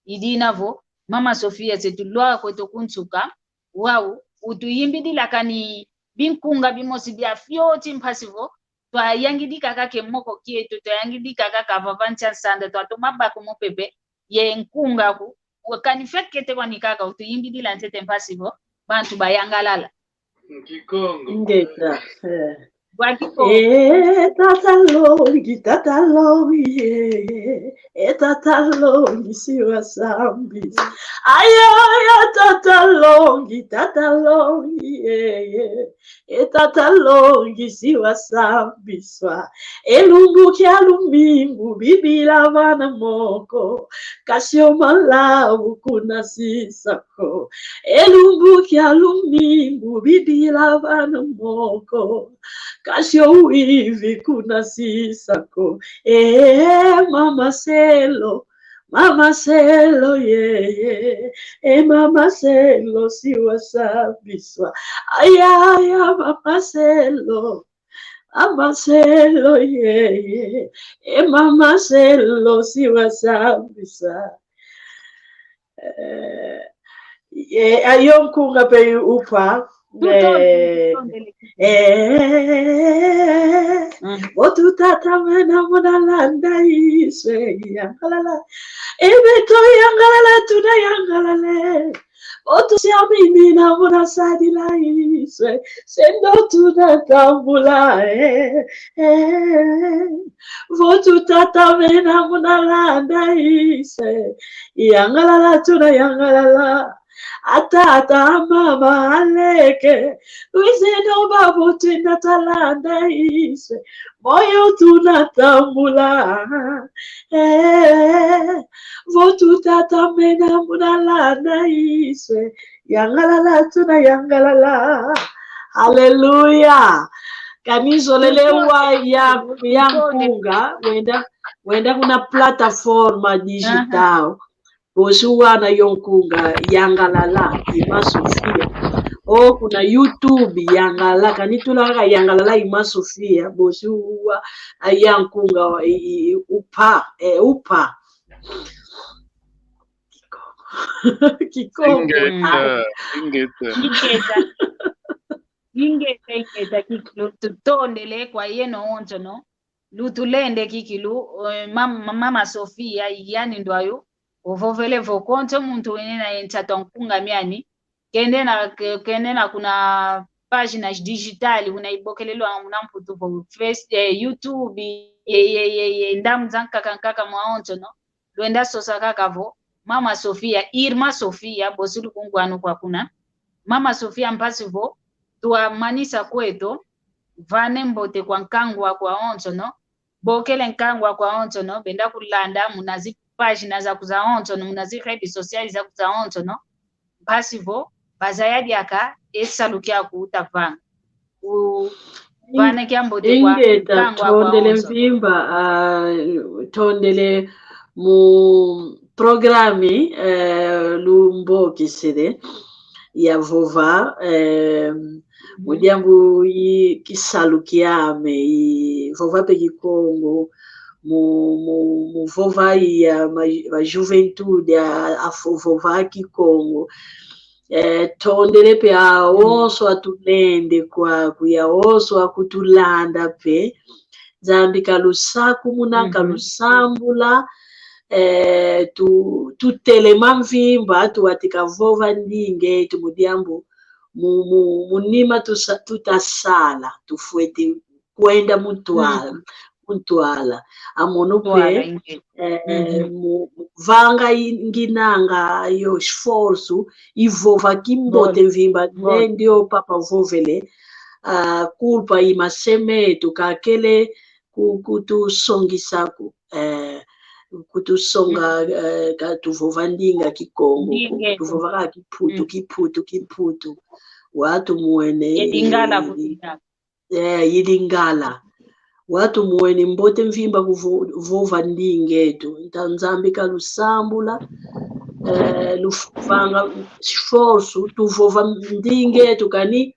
idinavo mama Sofia setulwa kweto kunsuka wau utuyimbidila kani binkunga bimosi bya fyoti mpasivo twa yangidika kake moko kietu twa yangidika kaka vavancha sanda twa tomaba ko mopepe ye nkunga ku wakani fekete kwa nikaka utuyimbidila ntete mpasivo bantu bayangalala Kikongo ngeta Tatalongi, tatalongi, siwa sambi. Aya, tatalongi, tatalongi, siwa sambi swa. Elungu kia lumingu, bibila vana moko. Kasio malawu kuna sisako. Elungu kia lumingu, bibila vana moko. Kasio wivi kuna sisako. Mama Selo, Mama Selo, siwa sabiswa. Aya, Mama Selo, Mama Selo, siwa sabiswa. Ayon kunga pe upa. Otu tata mena mona landa iswe yangalala ebeto yangalala tuna yangalale otu siamini na mona sadila iswe sendo tuna tambula Otu tata mena mona landa iswe yangalala tuna yangalala atata mama aleke wizeno babu tunatalanda iswe moyo tunatambula votu tata mena munalanda iswe yangalala tuna yangalala. Haleluya. Kanizolelewa ya mpunga wenda kuna plataforma digital bosuwana yonkunga yangalala ima Sofia o kuna YouTube yangala kanitulaka yangalala ima Sofia bosuwa yankunga upa ingeta kikilu tutondele kwa yeno onto no lutulende kikilu mama Sofia yani ndwayo ovovele vokonto muntu wenena yentata nkunga myani kendena kuna páginas digitali unaibokelelwa munamputu vo YouTube ndamu zankaka mwaonto no lwenda sosa kakavo mama Sofia Irma Sofia bosulu kungwanu kwa kuna mama Sofia mpasivo tua manisa kweto vane mbote kwa nkangwa kwa onto no bokele nkangwa kwa onto no benda kulanda munazi página za kuza onto no munazi redes sociales za kuza onto no basivo bazayadi aka esalukia kuutavanga vane kiambote kwa nkangwa kwa tondele onto mvimba tondele mu programi lumboki sede ya vova mudiambu kisalukiame vova pekikongo mu vova ya ma juventude a vova kikongo tondele pe aonso atulende kwa kuya onso akutulanda pe zambi kalusaku munaka lusambula tutelema mvimba tuwatika vova ndinge tumudiambu munima tutasala tufuete kwenda muntwala amono pe vanga nginanga yo esforço ivova kimbote mvimba ndio papa vovele culpa imasemetu kakele kutusongisaku kutusonga katuvova ndinga kikongo tuvova kiputu watu muene yilingala watu muene mbote mvimba kuvova ndingetu ntanzambika lusambula lufanga esforço tuvova ndingetu kani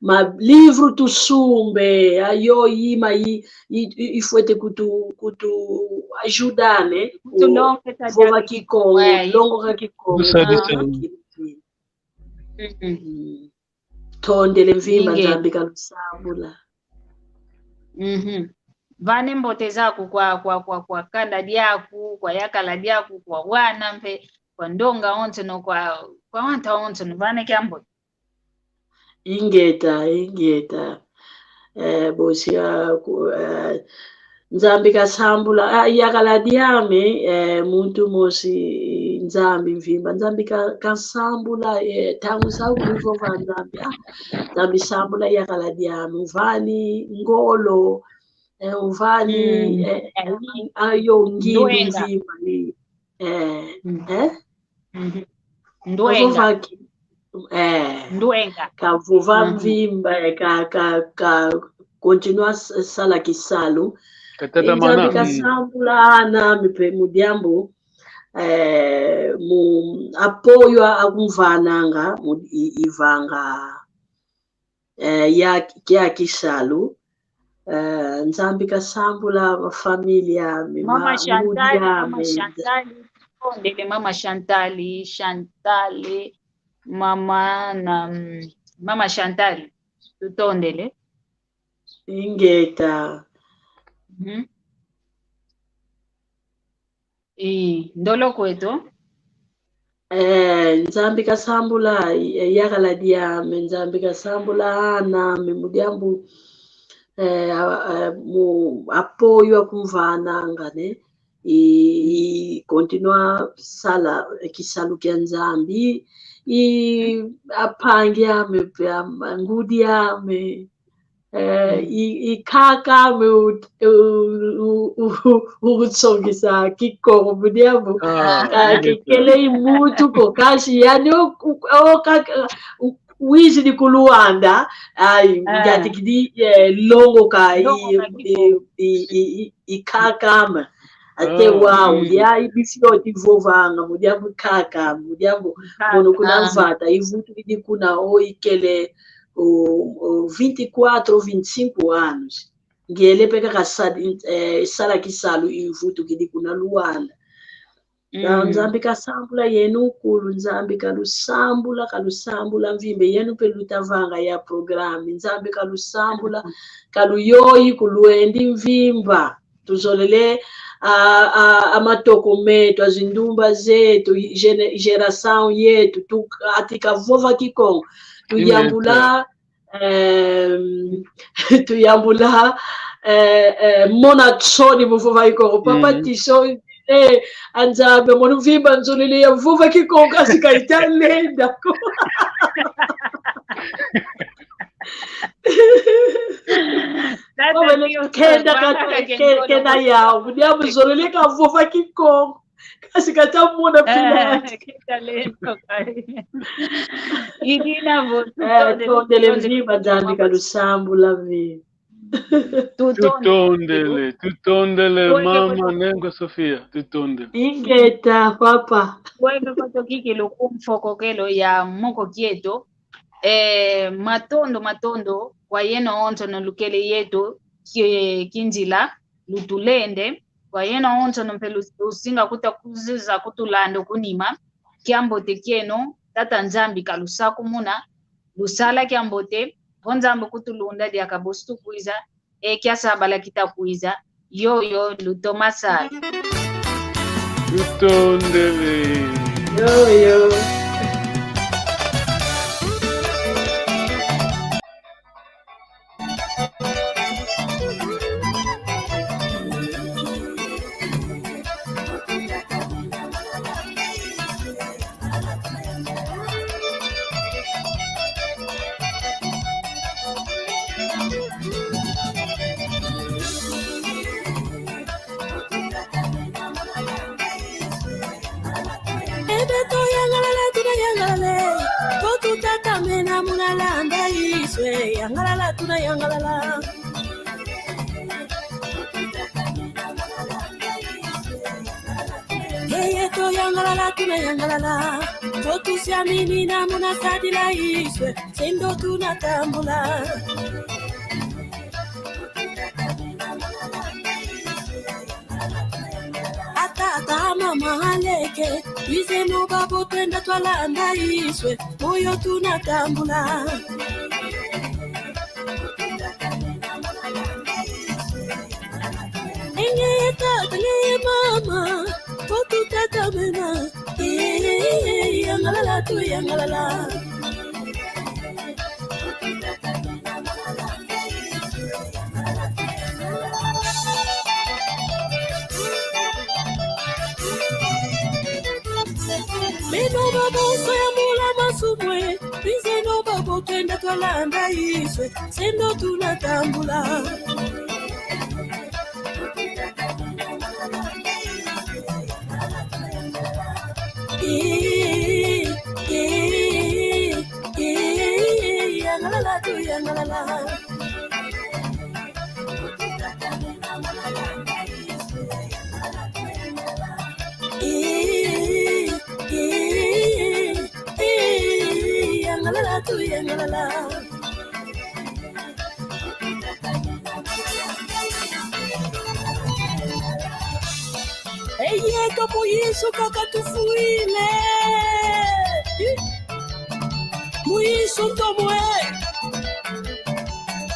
ma livro tusumbe ayo ima ifuete kutu ajudane vova kikongo longo ka kikongo tondele mvimba nzambika lusambula vane mbote zaku kwa kanda diaku kwa yakala diaku kwa wana mpe kwa ndonga onto no kwa wanta onto no vane kiambote ingeta bosia nzambi kasambula yakala diame muntu mosi nzambi mvimba nzambi kasambula tangu saukuvova nzambi sambula yakala diame uvani ngolo uvani ayo ngini mvimba ndwenga ndwenga kavuva mvimba ka continua sala kisalu nzambi kasambula nami pe mudiambu mu apoio akumvananga ivanga ya kisalu nzambi kasambula familia mama Chantali mama Chantali tutondele ingeta ndolo kweto nzambi kasambula yakala diame nzambi kasambula nami mudiambu mu apoio akumvananga ne continua sala kisalu kya nzambi e apangyame angudiame e kakame o tsongisa kikomo diabo kele muito kokashi yani o wizi di kuluanda ai ngati kidi longo ka e kakame até uau dia ibisio tivovanga mudiabo kaka mudiabo quando kuna vata e muito de kuna ikele o 24 ou 25 anos ngele peka sala kisalo e vuto que de kuna luanda nzambi kasambula yenu kulu nzambi kalusambula mvimbe yenu peluta vanga ya programi nzambi kalusambula kaluyoyi kuluendi mvimba tuzolele amatokometo azindumba zetu geração yetu atikavova kikongo tuyambula monatsoni vuvova kikongo papa tiso anzabe monu vimba nzolele ya vuva kikongo asikaita lenda kenda yao mudiabu zolele ka vuva kikongo asikata mona pilati tondele mvimba nzambi kalusambula vi tutondele mama nengo Sofia tutondele ingeta papa bueno kwato kikilo kumfokokelo ya moko kieto matondo kwa yeno onto no lukele yetu kinjila lutulende kwa yeno onto no mpelu usinga kutakuziza kutulando kunima kiambote kieno tata nzambi kalusaku muna lusala kiambote vonzambo kutulunda dia kabostu kuiza kiasabala kitakuiza yo lutomasa tutondele yo yangalala tuna yangalala to yangalala tuna yangalala totu siamini na muna sadila iswe sendo tunatambula atata mama aleke bizeno babo twenda twalanda iswe moyo tunatambula mama fotu tata mena yangalala tu yangalala meno babo sayamula masumwe bizeno babo twenda twalanda iswe sendo tunatambula yangalala tu yangalala yangalala tu yangalala Eyeka muyiso kakatufuile muyiso ntomwe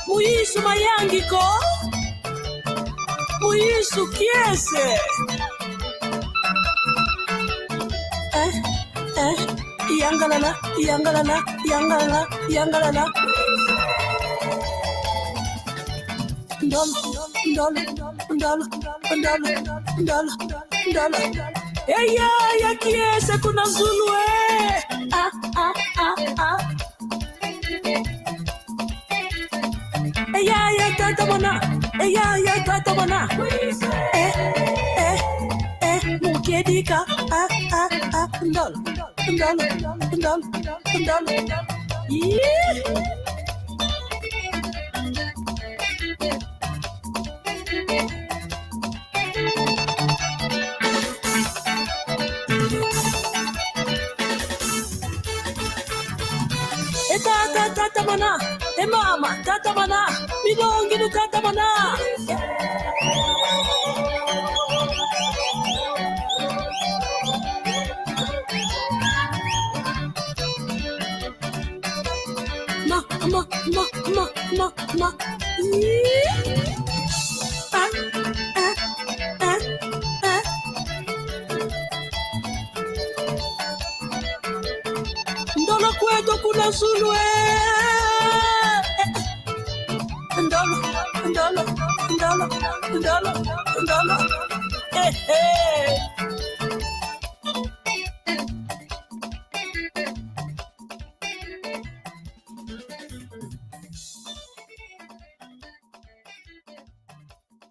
muyiso mayangiko muyiso kiese yangalala yangalala yangalala yangalala ndolo ya kiese kuna Zulu tata mana, ya tata mana. Mukedika, ndol. Yeah. Tata mana, mama, tata mana, milongi no tata mana. Ma. Ndolo kwetu kuna Zulu Ndolo.